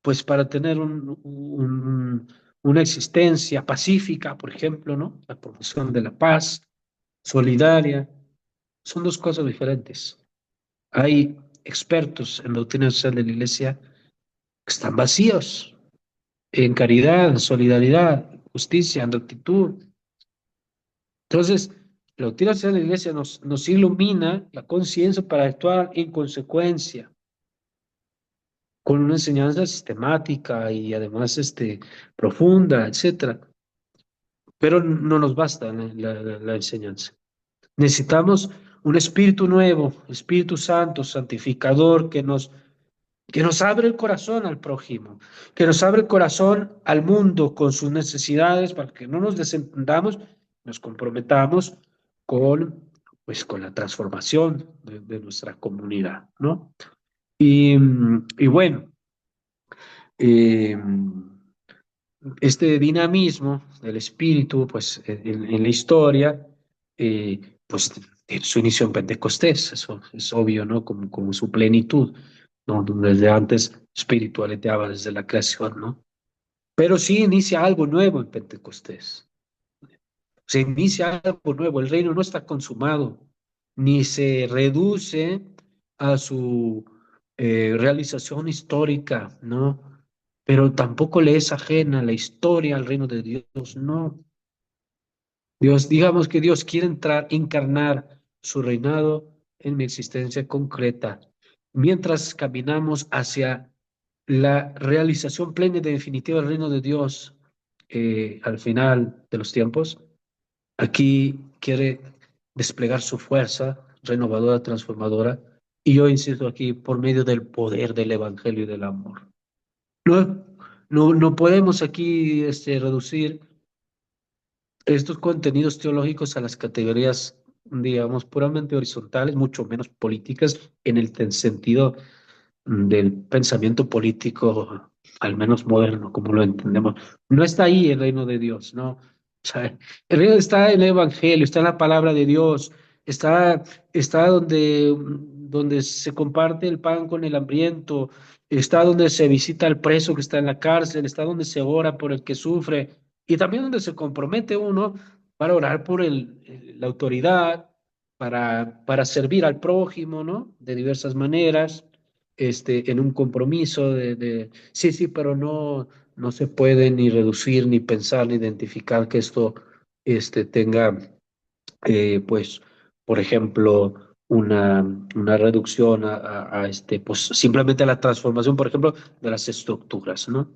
pues, para tener una existencia pacífica, por ejemplo, ¿no? La promoción de la paz, solidaria, son dos cosas diferentes. Hay expertos en la doctrina social de la Iglesia que están vacíos en caridad, en solidaridad, en justicia, en rectitud. Entonces, la doctrina social de la Iglesia nos ilumina la conciencia para actuar en consecuencia, con una enseñanza sistemática y además profunda, etcétera. Pero no nos basta la enseñanza. Necesitamos un espíritu nuevo, Espíritu Santo, santificador, que nos abre el corazón al prójimo, que nos abre el corazón al mundo con sus necesidades para que no nos desentendamos, nos comprometamos con, pues, con la transformación de nuestra comunidad, ¿no? Y bueno, eh, este dinamismo del espíritu, pues en la historia, pues tiene su inicio en Pentecostés, eso es obvio, ¿no? Como su plenitud, ¿no? Donde desde antes espiritualiteaba desde la creación, ¿no? Pero sí inicia algo nuevo en Pentecostés. Se inicia algo nuevo, el reino no está consumado, ni se reduce a su realización histórica, ¿no? Pero tampoco le es ajena la historia al reino de Dios, no. Dios, digamos que Dios quiere entrar, encarnar su reinado en mi existencia concreta, mientras caminamos hacia la realización plena y definitiva del reino de Dios al final de los tiempos. Aquí quiere desplegar su fuerza renovadora, transformadora, y yo insisto aquí por medio del poder del evangelio y del amor. No, no podemos aquí reducir estos contenidos teológicos a las categorías, digamos, puramente horizontales, mucho menos políticas, en el sentido del pensamiento político, al menos moderno, como lo entendemos. No está ahí el reino de Dios, ¿no? O sea, el reino está en el Evangelio, está en la palabra de Dios, está donde se comparte el pan con el hambriento, está donde se visita al preso que está en la cárcel, está donde se ora por el que sufre y también donde se compromete uno para orar por la autoridad, para servir al prójimo, ¿no? De diversas maneras en un compromiso sí, sí, pero no se puede ni reducir, ni pensar, ni identificar que esto tenga, pues, por ejemplo, una reducción pues, simplemente a la transformación, por ejemplo, de las estructuras, ¿no?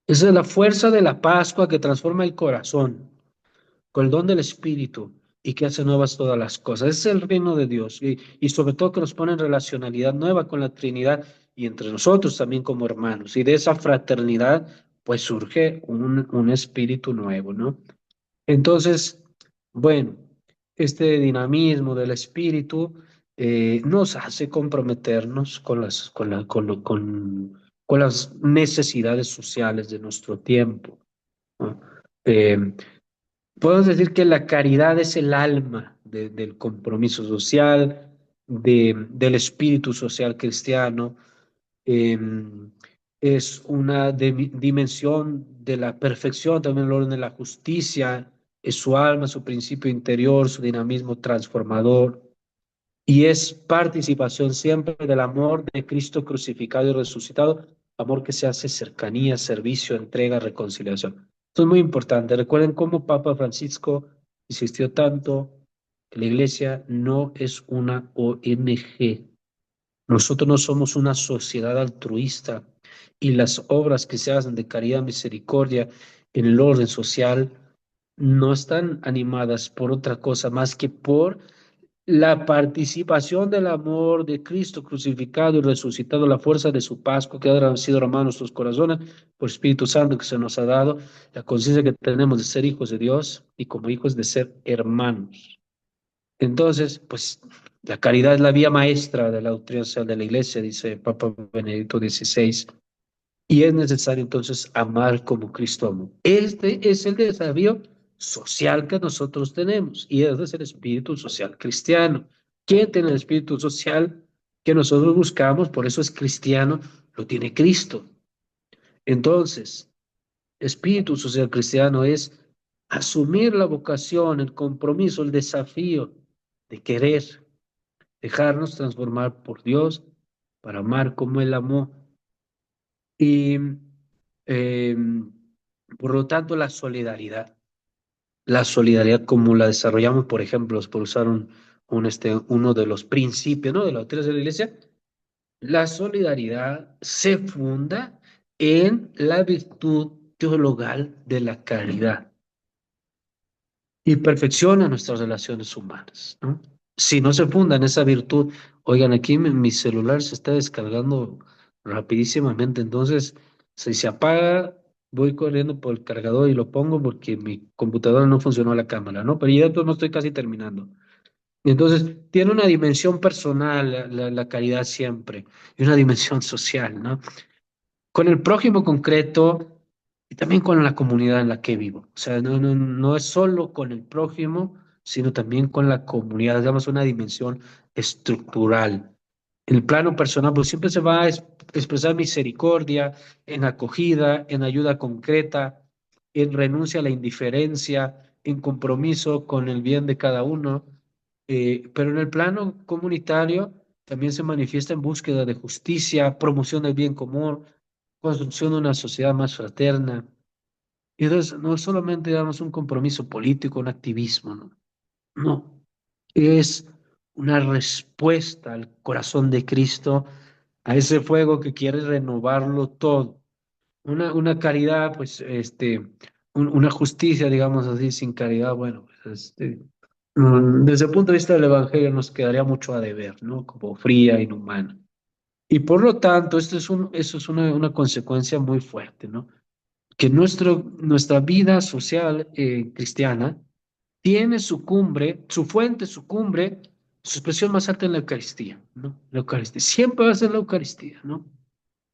Esa es la fuerza de la Pascua que transforma el corazón con el don del Espíritu y que hace nuevas todas las cosas. Ese es el reino de Dios y sobre todo que nos pone en relacionalidad nueva con la Trinidad y entre nosotros también como hermanos. Y de esa fraternidad pues surge un espíritu nuevo, ¿no? Entonces, bueno, este dinamismo del espíritu nos hace comprometernos con las necesidades sociales de nuestro tiempo, ¿no? Eh, Podemos decir que la caridad es el alma del compromiso social, del espíritu social cristiano. eh, es una dimensión de la perfección, también el orden de la justicia, es su alma, su principio interior, su dinamismo transformador, y es participación siempre del amor de Cristo crucificado y resucitado, amor que se hace cercanía, servicio, entrega, reconciliación. Esto es muy importante. Recuerden cómo Papa Francisco insistió tanto que la iglesia no es una ONG. Nosotros no somos una sociedad altruista y las obras que se hacen de caridad, misericordia en el orden social no están animadas por otra cosa más que por la participación del amor de Cristo crucificado y resucitado, la fuerza de su Pascua que ha sido derramado en nuestros corazones por Espíritu Santo que se nos ha dado, la conciencia que tenemos de ser hijos de Dios y como hijos de ser hermanos. Entonces, pues la caridad es la vía maestra de la doctrina social de la Iglesia, dice Papa Benedicto XVI, y es necesario entonces amar como Cristo amó. Este es el desafío social que nosotros tenemos y ese es el espíritu social cristiano. ¿Quién tiene el espíritu social que nosotros buscamos? Por eso es cristiano, lo tiene Cristo. Entonces, espíritu social cristiano es asumir la vocación, el compromiso, el desafío de querer dejarnos transformar por Dios para amar como Él amó. Y eh, por lo tanto, la solidaridad como la desarrollamos, por ejemplo, por usar uno de los principios, ¿no? De la doctrina de la Iglesia, la solidaridad se funda en la virtud teologal de la caridad y perfecciona nuestras relaciones humanas, ¿no? Si no se funda en esa virtud, oigan, aquí mi celular se está descargando rapidísimamente, entonces si se apaga, voy corriendo por el cargador y lo pongo porque mi computadora no funcionó la cámara, ¿no? Pero ya no estoy casi terminando. Entonces, tiene una dimensión personal la caridad siempre y una dimensión social, ¿no? Con el prójimo concreto y también con la comunidad en la que vivo. O sea, no es solo con el prójimo, sino también con la comunidad, digamos, una dimensión estructural. En el plano personal, pues siempre se va a expresar misericordia en acogida, en ayuda concreta, en renuncia a la indiferencia, en compromiso con el bien de cada uno. Pero en el plano comunitario también se manifiesta en búsqueda de justicia, promoción del bien común, construcción de una sociedad más fraterna. Y entonces no es solamente, digamos, un compromiso político, un activismo, ¿no? No, es una respuesta al corazón de Cristo, a ese fuego que quiere renovarlo todo. Una caridad, pues, una justicia, digamos así, sin caridad, bueno, pues, desde el punto de vista del Evangelio nos quedaría mucho a deber, ¿no? Como fría, inhumana. Y por lo tanto, eso es una consecuencia muy fuerte, ¿no? Que nuestra vida social cristiana tiene su cumbre, su fuente, su cumbre, su expresión más alta en la Eucaristía, ¿no? La Eucaristía. Siempre va a ser la Eucaristía, ¿no?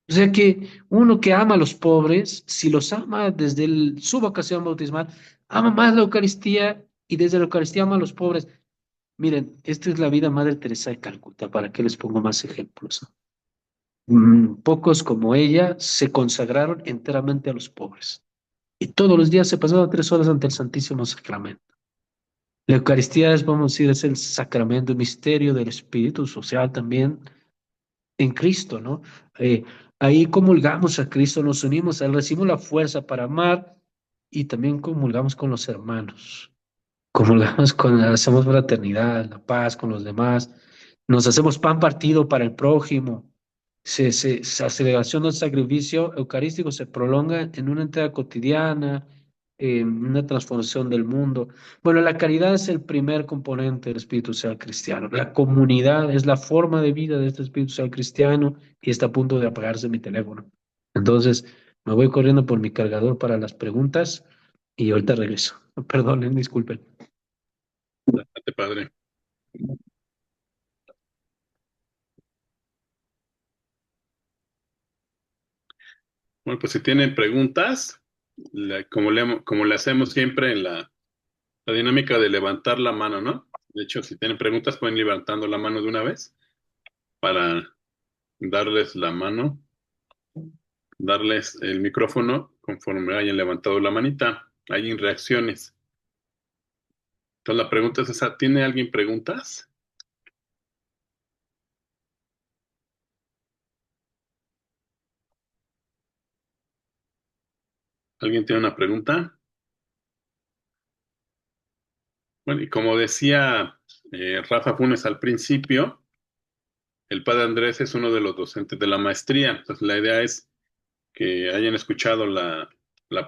O sea que uno que ama a los pobres, si los ama desde su vocación bautismal, ama más la Eucaristía y desde la Eucaristía ama a los pobres. Miren, esta es la vida Madre Teresa de Calcuta, ¿para qué les pongo más ejemplos? Pocos como ella se consagraron enteramente a los pobres. Y todos los días se pasaba 3 horas ante el Santísimo Sacramento. La Eucaristía es, vamos a decir, es el sacramento, el misterio del Espíritu social también en Cristo, ¿no? Eh, ahí comulgamos a Cristo, nos unimos a Él, recibimos la fuerza para amar y también comulgamos con los hermanos. Comulgamos hacemos fraternidad, la paz con los demás, nos hacemos pan partido para el prójimo. La celebración del sacrificio eucarístico se prolonga en una entrega cotidiana, en una transformación del mundo. Bueno, la caridad es el primer componente del espíritu social cristiano. La comunidad es la forma de vida de este espíritu social cristiano y está a punto de apagarse mi teléfono. Entonces, me voy corriendo por mi cargador para las preguntas y ahorita regreso. Perdonen, disculpen. Qué padre. Bueno, pues si tienen preguntas, como le hacemos siempre en la dinámica de levantar la mano, ¿no? De hecho, si tienen preguntas, pueden ir levantando la mano de una vez para darles la mano, darles el micrófono conforme hayan levantado la manita. Hay reacciones. Entonces, la pregunta es esa, ¿tiene alguien preguntas? ¿Alguien tiene una pregunta? Bueno, y como decía Rafa Funes al principio, el padre Andrés es uno de los docentes de la maestría. Entonces, la idea es que hayan escuchado la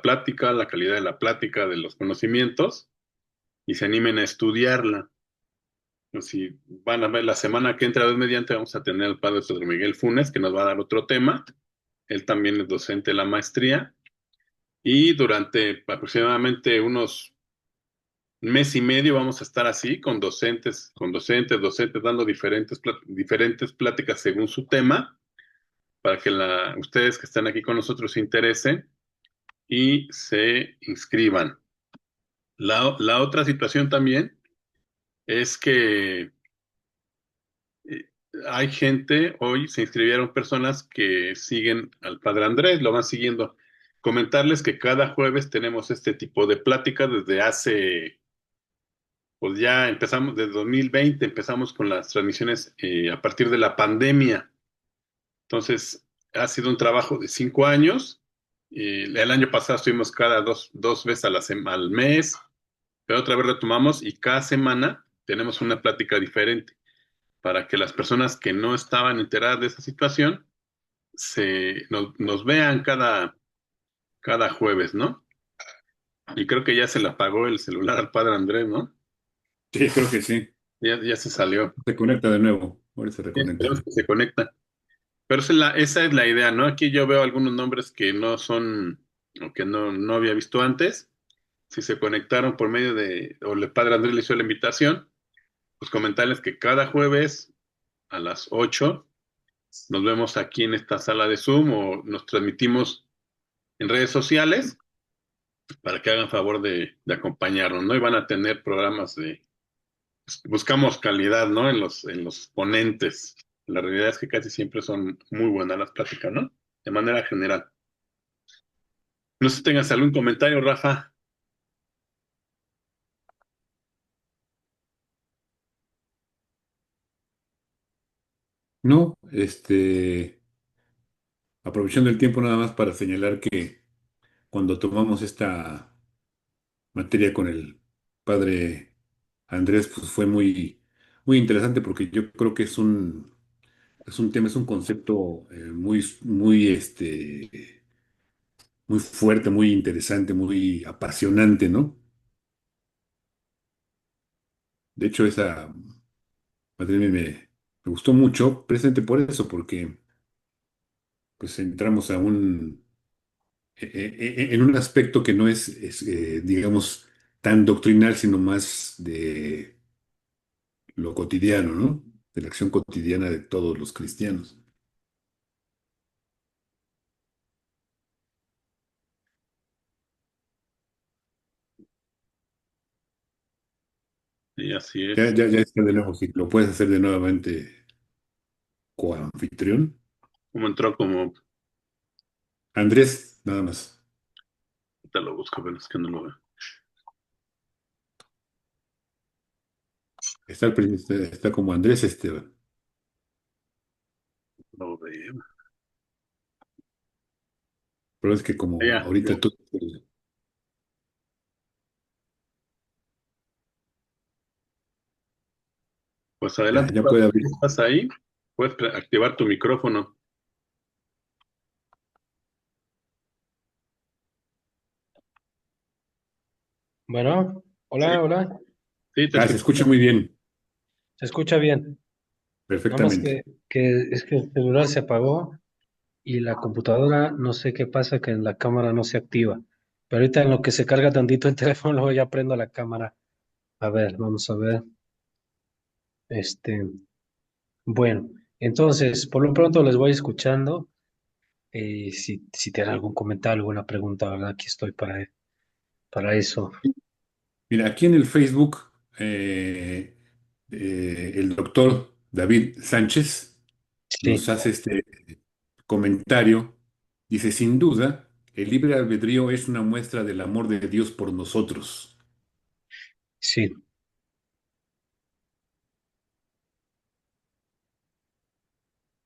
plática, la calidad de la plática, de los conocimientos y se animen a estudiarla. Si van a ver la semana que entra, Dios mediante, vamos a tener al padre Pedro Miguel Funes, que nos va a dar otro tema. Él también es docente de la maestría. Y durante aproximadamente unos mes y medio vamos a estar así, docentes, dando diferentes pláticas según su tema, para que ustedes que están aquí con nosotros se interesen y se inscriban. La otra situación también es que eh, hay gente, hoy se inscribieron personas que siguen al Padre Andrés, lo van siguiendo. Comentarles que cada jueves tenemos este tipo de pláticas desde hace, pues ya empezamos, desde 2020 empezamos con las transmisiones a partir de la pandemia. Entonces, ha sido un trabajo de 5 años. El año pasado estuvimos cada dos veces al mes, pero otra vez retomamos y cada semana tenemos una plática diferente para que las personas que no estaban enteradas de esa situación nos vean cada jueves, ¿no? Y creo que ya se le apagó el celular al padre Andrés, ¿no? Sí, creo que sí. Ya se salió. Se conecta de nuevo. Ahora se Sí, esperemos reconecta. que se conecta. Pero esa es la idea, ¿no? Aquí yo veo algunos nombres que no son, o que no había visto antes. Si se conectaron por medio o el padre Andrés le hizo la invitación, pues comentarles que cada jueves a las 8 nos vemos aquí en esta sala de Zoom o nos transmitimos en redes sociales para que hagan favor de acompañarnos, ¿no? Y van a tener programas buscamos calidad, ¿no? En los ponentes. La realidad es que casi siempre son muy buenas las pláticas, ¿no? De manera general. No sé si tengas algún comentario, Rafa. No, aprovechando el tiempo nada más para señalar que cuando tomamos esta materia con el padre Andrés, pues fue muy, muy interesante porque yo creo que es un tema, es un concepto muy, muy, muy fuerte, muy interesante, muy apasionante, ¿no? De hecho, esa materia me gustó mucho, precisamente por eso, porque pues entramos en un aspecto que no digamos, tan doctrinal, sino más de lo cotidiano, ¿no? De la acción cotidiana de todos los cristianos. Y así Ya, es. ya, ya está de nuevo, si lo puedes hacer de nuevamente coanfitrión. Como entró, como Andrés, nada más. te lo busco, pero es que no lo veo. Está como Andrés Esteban. Lo veo. Pero es que como Ya. ahorita tú, Pues ya, adelante, ya Rafa, puede abrir. ¿estás ahí? Puedes activar tu micrófono. Bueno, Sí, hola, hola. sí, te Ah, se escucho. escucha muy bien, ¿Se escucha bien? Nada más perfectamente. que es que el celular se apagó y la computadora, no sé qué pasa, que la cámara no se activa. Pero ahorita en lo que se carga tantito el teléfono, luego ya prendo la cámara. A ver, vamos a ver. Este, bueno, entonces, por lo pronto les voy escuchando. Si tienen algún comentario, alguna pregunta, ¿verdad? Aquí estoy para eso. Mira, aquí en el Facebook, el doctor David Sánchez Sí, nos hace este comentario. Dice, sin duda, el libre albedrío es una muestra del amor de Dios por nosotros. sí.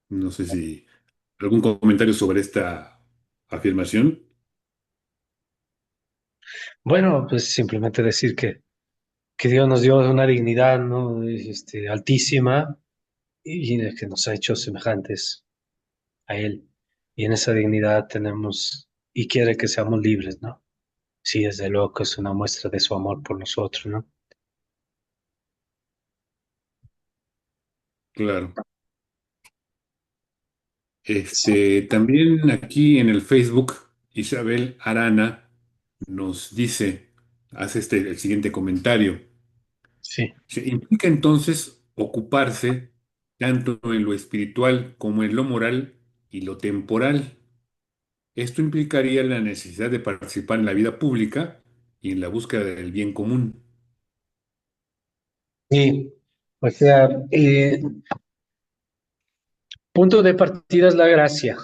No sé si algún comentario sobre esta afirmación. Bueno, pues simplemente decir que Dios nos dio una dignidad, ¿no? Altísima y de que nos ha hecho semejantes a Él. Y en esa dignidad tenemos y quiere que seamos libres, ¿no? Sí, desde luego que es una muestra de su amor por nosotros, ¿no? Claro. También aquí en el Facebook, Isabel Arana nos dice, hace el siguiente comentario. Sí. Se implica entonces ocuparse tanto en lo espiritual como en lo moral y lo temporal. Esto implicaría la necesidad de participar en la vida pública y en la búsqueda del bien común. Sí, o sea, punto de partida es la gracia,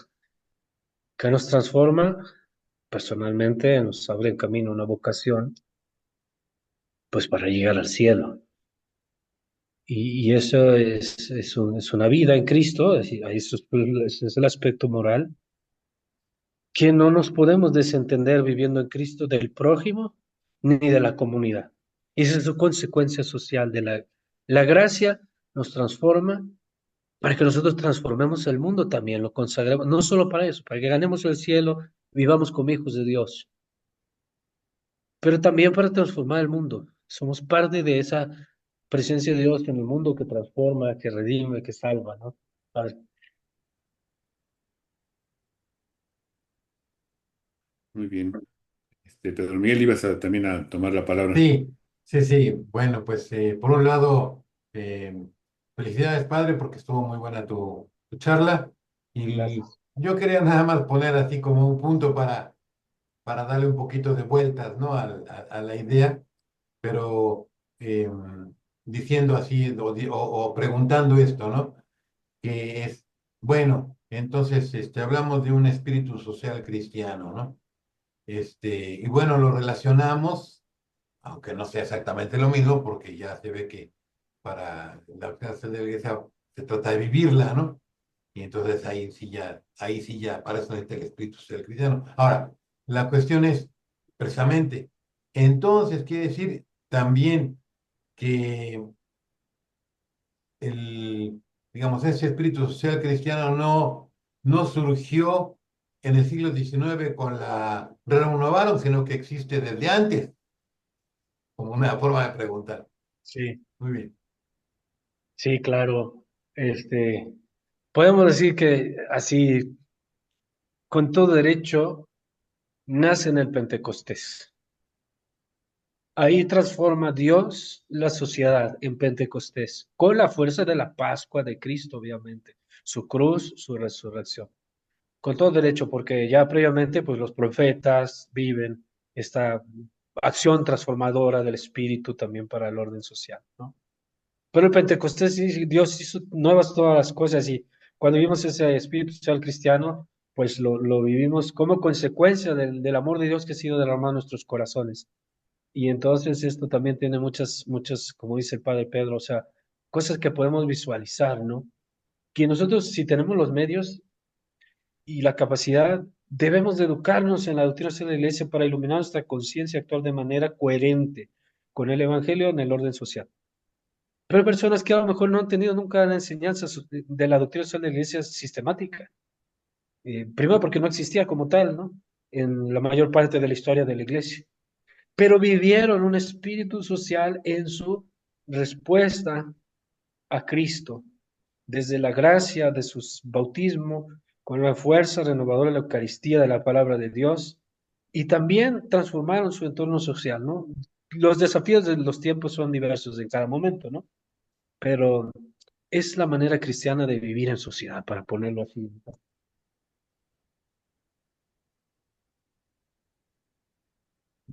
que nos transforma personalmente, nos abre en camino una vocación, pues para llegar al cielo. Y eso es una vida en Cristo, es decir, eso ese es el aspecto moral, que no nos podemos desentender viviendo en Cristo del prójimo ni de la comunidad. Esa es su consecuencia social de la gracia nos transforma para que nosotros transformemos el mundo también, lo consagremos, no solo para eso, para que ganemos el cielo, vivamos como hijos de Dios, pero también para transformar el mundo. Somos parte de esa presencia de Dios en el mundo que transforma, que redime, que salva, ¿no? Padre. Muy bien. Pedro Miguel, ibas también a tomar la palabra. Sí, sí, sí. Bueno, pues por un lado, eh, felicidades, padre, porque estuvo muy buena tu charla. Y Gracias. yo quería nada más poner así como un punto para darle un poquito de vueltas, ¿no? A la idea, pero diciendo así o preguntando esto, ¿no? Que es, bueno, entonces hablamos de un espíritu social cristiano, ¿no? Y bueno, lo relacionamos aunque no sea exactamente lo mismo, porque ya se ve que para la doctrina social de la iglesia se trata de vivirla, ¿no? Y entonces ahí sí ya, para eso necesita el espíritu social cristiano. Ahora, la cuestión es, precisamente, entonces quiere decir también que digamos, ese espíritu social cristiano no surgió en el siglo XIX con la Rerum Novarum, sino que existe desde antes, como una forma de preguntar. Sí, Muy bien. sí, claro. Este, podemos decir que así, con todo derecho, nace en el Pentecostés. Ahí transforma Dios la sociedad en Pentecostés, con la fuerza de la Pascua de Cristo, obviamente, su cruz, su resurrección. Con todo derecho, porque ya previamente, pues los profetas viven esta acción transformadora del Espíritu también para el orden social, ¿no? Pero el Pentecostés, sí, Dios hizo nuevas todas las cosas y cuando vimos ese Espíritu social cristiano, pues lo vivimos como consecuencia del amor de Dios que ha sido derramado en nuestros corazones. Y entonces esto también tiene muchas, como dice el Padre Pedro, o sea, cosas que podemos visualizar, ¿no? Que nosotros, si tenemos los medios y la capacidad, debemos de educarnos en la doctrina social de la Iglesia para iluminar nuestra conciencia actual de manera coherente con el Evangelio en el orden social. Pero hay personas que a lo mejor no han tenido nunca la enseñanza de la doctrina social de la Iglesia sistemática. Primero porque no existía como tal, ¿no? En la mayor parte de la historia de la Iglesia. Pero vivieron un espíritu social en su respuesta a Cristo, desde la gracia de su bautismo, con la fuerza renovadora de la Eucaristía de la palabra de Dios, y también transformaron su entorno social, ¿no? Los desafíos de los tiempos son diversos en cada momento, ¿no? Pero es la manera cristiana de vivir en sociedad, para ponerlo así.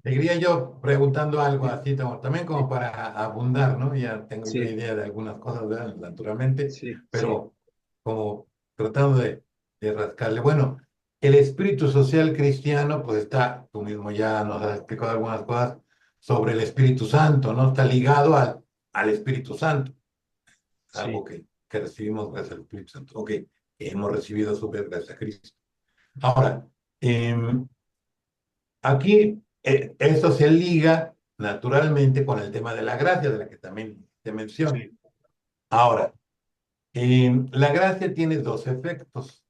Seguiría yo preguntando algo Sí, así, también sí, como para abundar, ¿no? Ya tengo yo sí, idea de algunas cosas, ¿verdad? Naturalmente, sí, sí, pero como tratando de rascarle. Bueno, el espíritu social cristiano, pues está, tú mismo ya nos has explicado algunas cosas sobre el Espíritu Santo, ¿no? Está ligado al Espíritu Santo, algo sí, que recibimos gracias al Espíritu Santo, o que hemos recibido a su vez gracias a Cristo. Ahora, em, aquí esto se liga naturalmente con el tema de la gracia, de la que también te menciono. sí, Ahora, la gracia tiene dos efectos,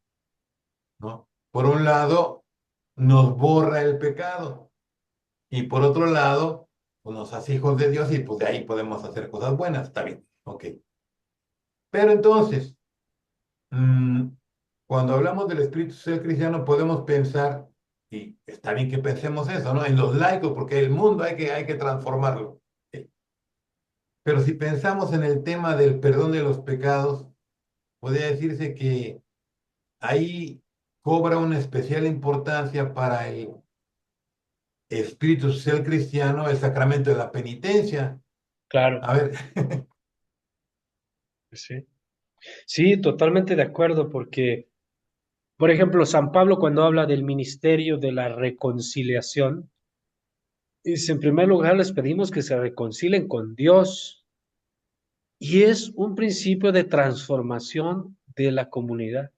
¿no? Por un lado, nos borra el pecado y por otro lado, pues, nos hace hijos de Dios y pues de ahí podemos hacer cosas buenas, está bien, ok. Pero entonces, mm, cuando hablamos del espíritu social cristiano, podemos pensar, y está bien que pensemos eso, ¿no? En los laicos, porque el mundo hay que transformarlo. Pero si pensamos en el tema del perdón de los pecados, podría decirse que ahí cobra una especial importancia para el espíritu social cristiano el sacramento de la penitencia. claro, A ver, sí. Sí, totalmente de acuerdo, porque, por ejemplo, San Pablo cuando habla del ministerio de la reconciliación, dice, en primer lugar les pedimos que se reconcilien con Dios y es un principio de transformación de la comunidad.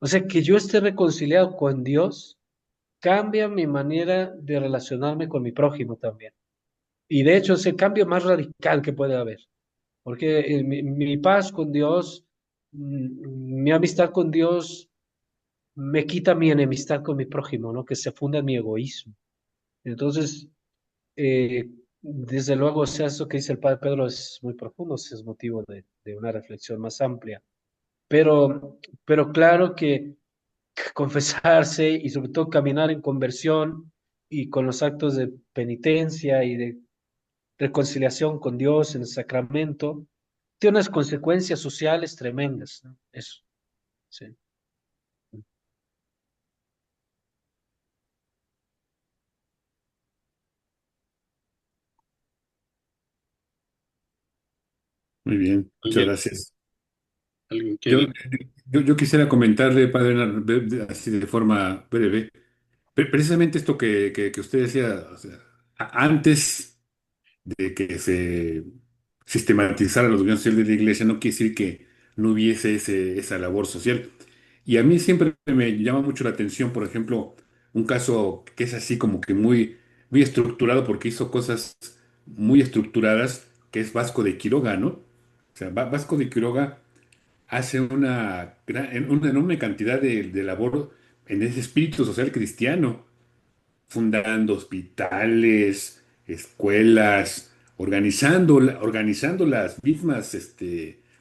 O sea, que yo esté reconciliado con Dios cambia mi manera de relacionarme con mi prójimo también. Y de hecho es el cambio más radical que puede haber, porque mi paz con Dios, mi amistad con Dios, me quita mi enemistad con mi prójimo, ¿no? Que se funda en mi egoísmo. Entonces, desde luego, o sea, eso que dice el Padre Pedro es muy profundo, es motivo de una reflexión más amplia. Pero claro que confesarse y sobre todo caminar en conversión y con los actos de penitencia y de reconciliación con Dios en el sacramento, tiene unas consecuencias sociales tremendas, ¿no? Eso, sí. Muy bien, muchas ¿Alguien, gracias. alguien Yo, quiere? yo quisiera comentarle, padre, así de forma breve, precisamente esto que usted decía, o sea, antes de que se sistematizara los gobiernos sociales de la iglesia, no quiere decir que no hubiese esa labor social. Y a mí siempre me llama mucho la atención, por ejemplo, un caso que es así como que muy estructurado porque hizo cosas muy estructuradas, que es Vasco de Quiroga, ¿no? O sea, Vasco de Quiroga hace una enorme cantidad de labor en ese espíritu social cristiano fundando hospitales, escuelas, organizando las mismas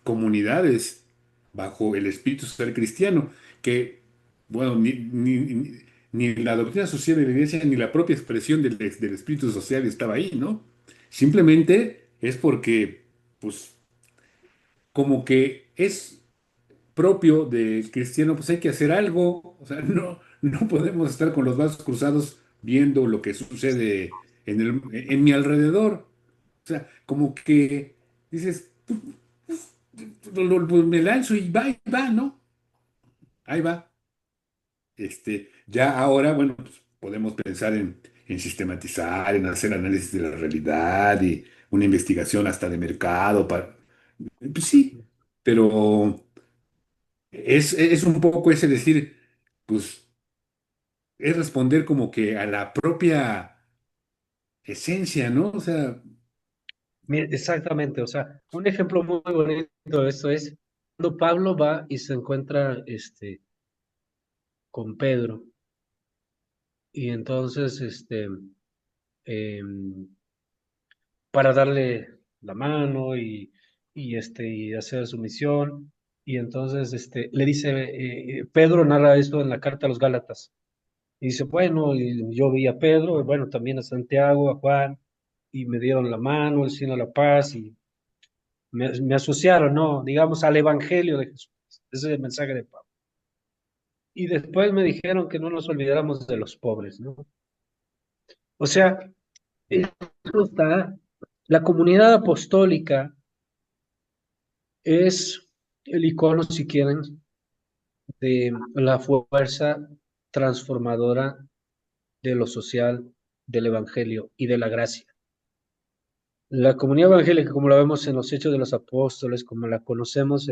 comunidades bajo el espíritu social cristiano, que, bueno, ni la doctrina social de la iglesia ni la propia expresión del espíritu social estaba ahí, ¿no? Simplemente es porque, pues, como que es propio del cristiano, pues hay que hacer algo. O sea, no podemos estar con los brazos cruzados viendo lo que sucede en mi alrededor. O sea, como que dices, pues me lanzo y va, ¿no? Ahí va. Ya ahora, bueno, pues podemos pensar en sistematizar, en hacer análisis de la realidad y una investigación hasta de mercado. Pues sí, pero es un poco ese decir, pues es responder como que a la propia esencia, ¿no? O sea, Exactamente, o sea, un ejemplo muy bonito de esto es cuando Pablo va y se encuentra con Pedro y entonces em, para darle la mano y hacer su misión. Y entonces le dice, Pedro narra esto en la carta a los Gálatas. Y dice, bueno, y yo vi a Pedro, y bueno, también a Santiago, a Juan, y me dieron la mano, el signo de la paz, y me asociaron, ¿no? Digamos, al Evangelio de Jesús. Ese es el mensaje de Pablo. Y después me dijeron que no nos olvidáramos de los pobres, ¿no? O sea, esto está, la comunidad apostólica es el icono, si quieren, de la fuerza transformadora de lo social, del evangelio y de la gracia. La comunidad evangélica, como la vemos en los Hechos de los Apóstoles, como la conocemos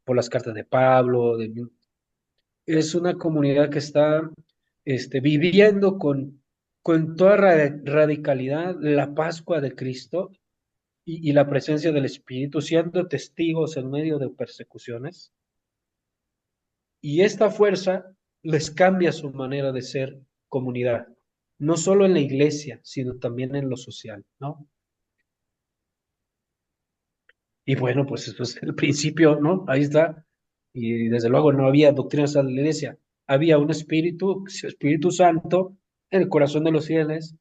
por las cartas de Pablo, es una comunidad que está viviendo con toda radicalidad la Pascua de Cristo y la presencia del Espíritu, siendo testigos en medio de persecuciones. Y esta fuerza les cambia su manera de ser comunidad, no solo en la iglesia, sino también en lo social, ¿no? Y bueno, pues eso es el principio, ¿no? Ahí está. Y desde luego no había doctrinas de la iglesia, había un Espíritu Santo en el corazón de los fieles,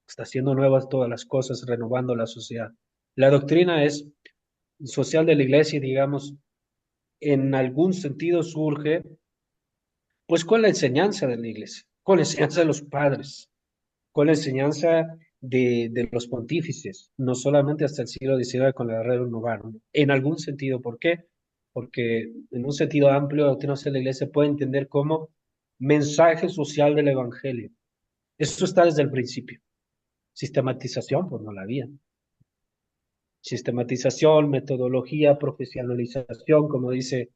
está haciendo nuevas todas las cosas, renovando la sociedad. La doctrina es social de la iglesia, digamos, en algún sentido surge, pues con la enseñanza de la iglesia, con la enseñanza de los padres, con la enseñanza de los pontífices, no solamente hasta el siglo XIX con la Red Novaro, en algún sentido. ¿Por qué? Porque en un sentido amplio, la doctrina social de la iglesia puede entender como mensaje social del evangelio. Eso está desde el principio. Sistematización, pues no la había. Sistematización, metodología, profesionalización, como dice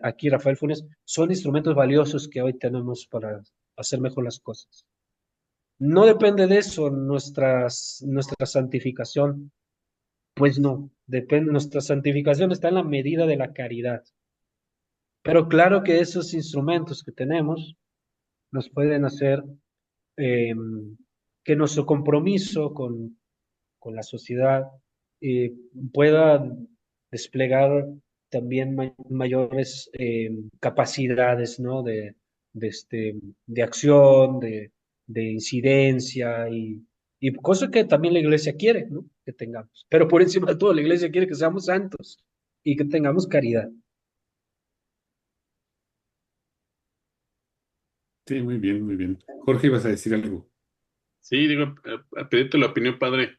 aquí Rafael Funes, son instrumentos valiosos que hoy tenemos para hacer mejor las cosas. No depende de eso nuestra santificación, pues no, depende, nuestra santificación está en la medida de la caridad. Pero claro que esos instrumentos que tenemos nos pueden hacer eh, que nuestro compromiso con la sociedad eh, pueda desplegar también mayores capacidades, ¿no? De acción, de incidencia y cosas que también la iglesia quiere, ¿no? Que tengamos. Pero por encima de todo, la iglesia quiere que seamos santos y que tengamos caridad. Sí, muy bien, muy bien. Jorge, ibas a decir algo. Sí, digo, a pedirte la opinión, padre.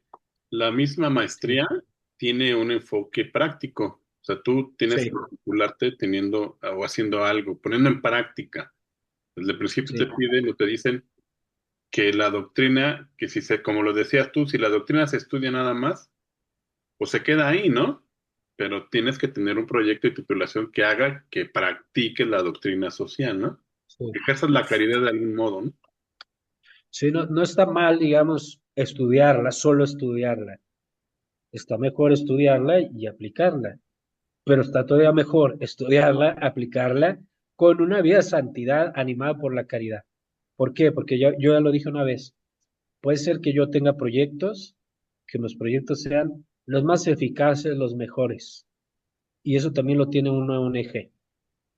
La misma Sí, maestría tiene un enfoque práctico. O sea, tú tienes sí, que vincularte teniendo o haciendo algo, poniendo en práctica. Desde el principio te sí. piden o te dicen que la doctrina, que si se, como lo decías tú, si la doctrina se estudia nada más, pues se queda ahí, ¿no? Pero tienes que tener un proyecto de titulación que haga que practiques la doctrina social, ¿no? Sí. Que ejerzas la caridad de algún modo, ¿no? Sí, no, no está mal, digamos, estudiarla, solo estudiarla. Está mejor estudiarla y aplicarla, pero está todavía mejor estudiarla, aplicarla con una vida de santidad animada por la caridad. ¿Por qué? Porque yo ya lo dije una vez, puede ser que yo tenga proyectos, que los proyectos sean los más eficaces, los mejores, y eso también lo tiene una ONG,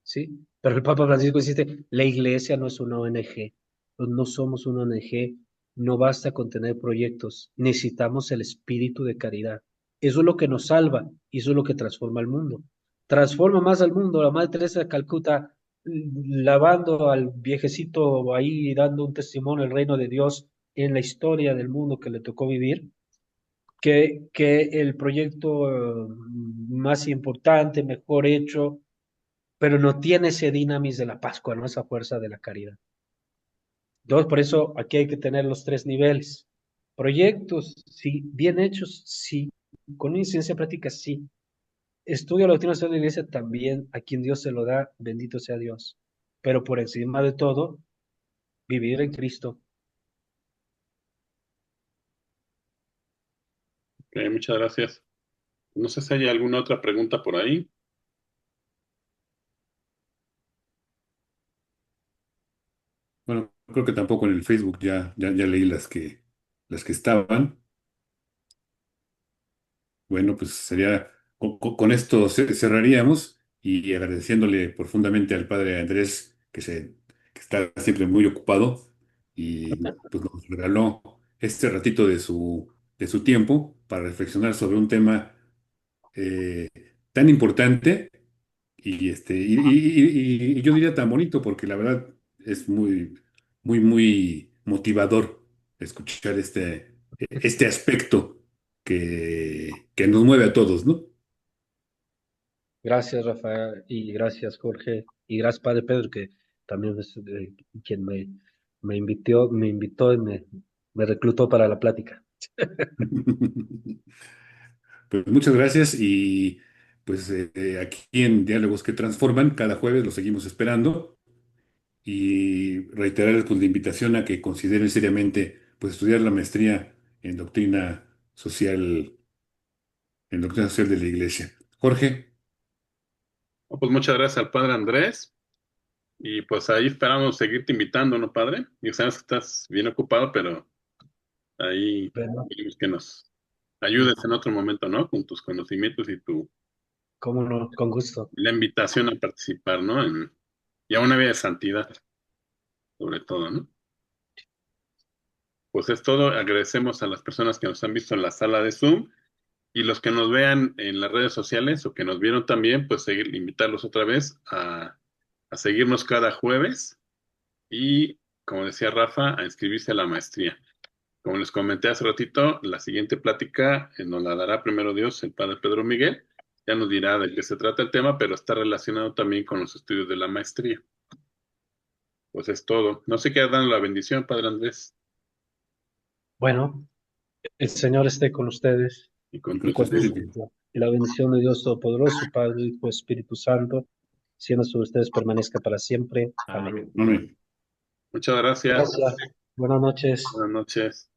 ¿sí? Pero el Papa Francisco insiste, la iglesia no es una ONG, no somos una ONG, no basta con tener proyectos, necesitamos el espíritu de caridad. Eso es lo que nos salva y eso es lo que transforma el mundo. Transforma más al mundo. La Madre Teresa de Calcuta, lavando al viejecito ahí, dando un testimonio del reino de Dios en la historia del mundo que le tocó vivir, que el proyecto más importante, mejor hecho, pero no tiene ese dinamis de la Pascua, ¿no? Esa fuerza de la caridad. Entonces, por eso aquí hay que tener los tres niveles. Proyectos, sí, bien hechos, sí. Con una incidencia práctica, sí. Estudio la doctrina social de la iglesia también, a quien Dios se lo da, bendito sea Dios. Pero por encima de todo, vivir en Cristo. Ok, muchas gracias. No sé si hay alguna otra pregunta por ahí. Bueno, creo que tampoco en el Facebook ya leí las que estaban. Bueno, pues sería, con esto cerraríamos y agradeciéndole profundamente al padre Andrés que está siempre muy ocupado y pues nos regaló este ratito de su tiempo para reflexionar sobre un tema eh, tan importante y yo diría tan bonito porque la verdad es muy, muy, muy motivador escuchar este aspecto que nos mueve a todos, ¿no? Gracias, Rafael, y gracias, Jorge, y gracias, Padre Pedro, que también es quien me invitó y me reclutó para la plática. Pues muchas gracias y pues aquí en Diálogos que Transforman, cada jueves lo seguimos esperando y reiterar pues, la invitación a que consideren seriamente pues estudiar la maestría en social, en doctrina social de la Iglesia. Jorge, Pues muchas gracias al padre Andrés. Y pues ahí esperamos seguirte invitando, ¿no, padre? Y sabes que estás bien ocupado, pero ahí Bueno, queremos que nos ayudes en otro momento, ¿no? Con tus conocimientos y cómo no, con gusto. la invitación a participar, ¿no? Y a una vida de santidad, sobre todo, ¿no? Pues es todo. Agradecemos a las personas que nos han visto en la sala de Zoom y los que nos vean en las redes sociales o que nos vieron también, pues invitarlos otra vez a seguirnos cada jueves y, como decía Rafa, a inscribirse a la maestría. Como les comenté hace ratito, la siguiente plática nos la dará primero Dios, el padre Pedro Miguel. Ya nos dirá de qué se trata el tema, pero está relacionado también con los estudios de la maestría. Pues es todo. No sé qué dan la bendición, padre Andrés, Bueno, el Señor esté con ustedes y con y tu y con tu con espíritu. espíritu. y la bendición de Dios Todopoderoso, Padre, Hijo, Espíritu Santo, siendo sobre ustedes permanezca para siempre. Amén. Amén. Muchas gracias. Gracias. Buenas noches. Buenas noches.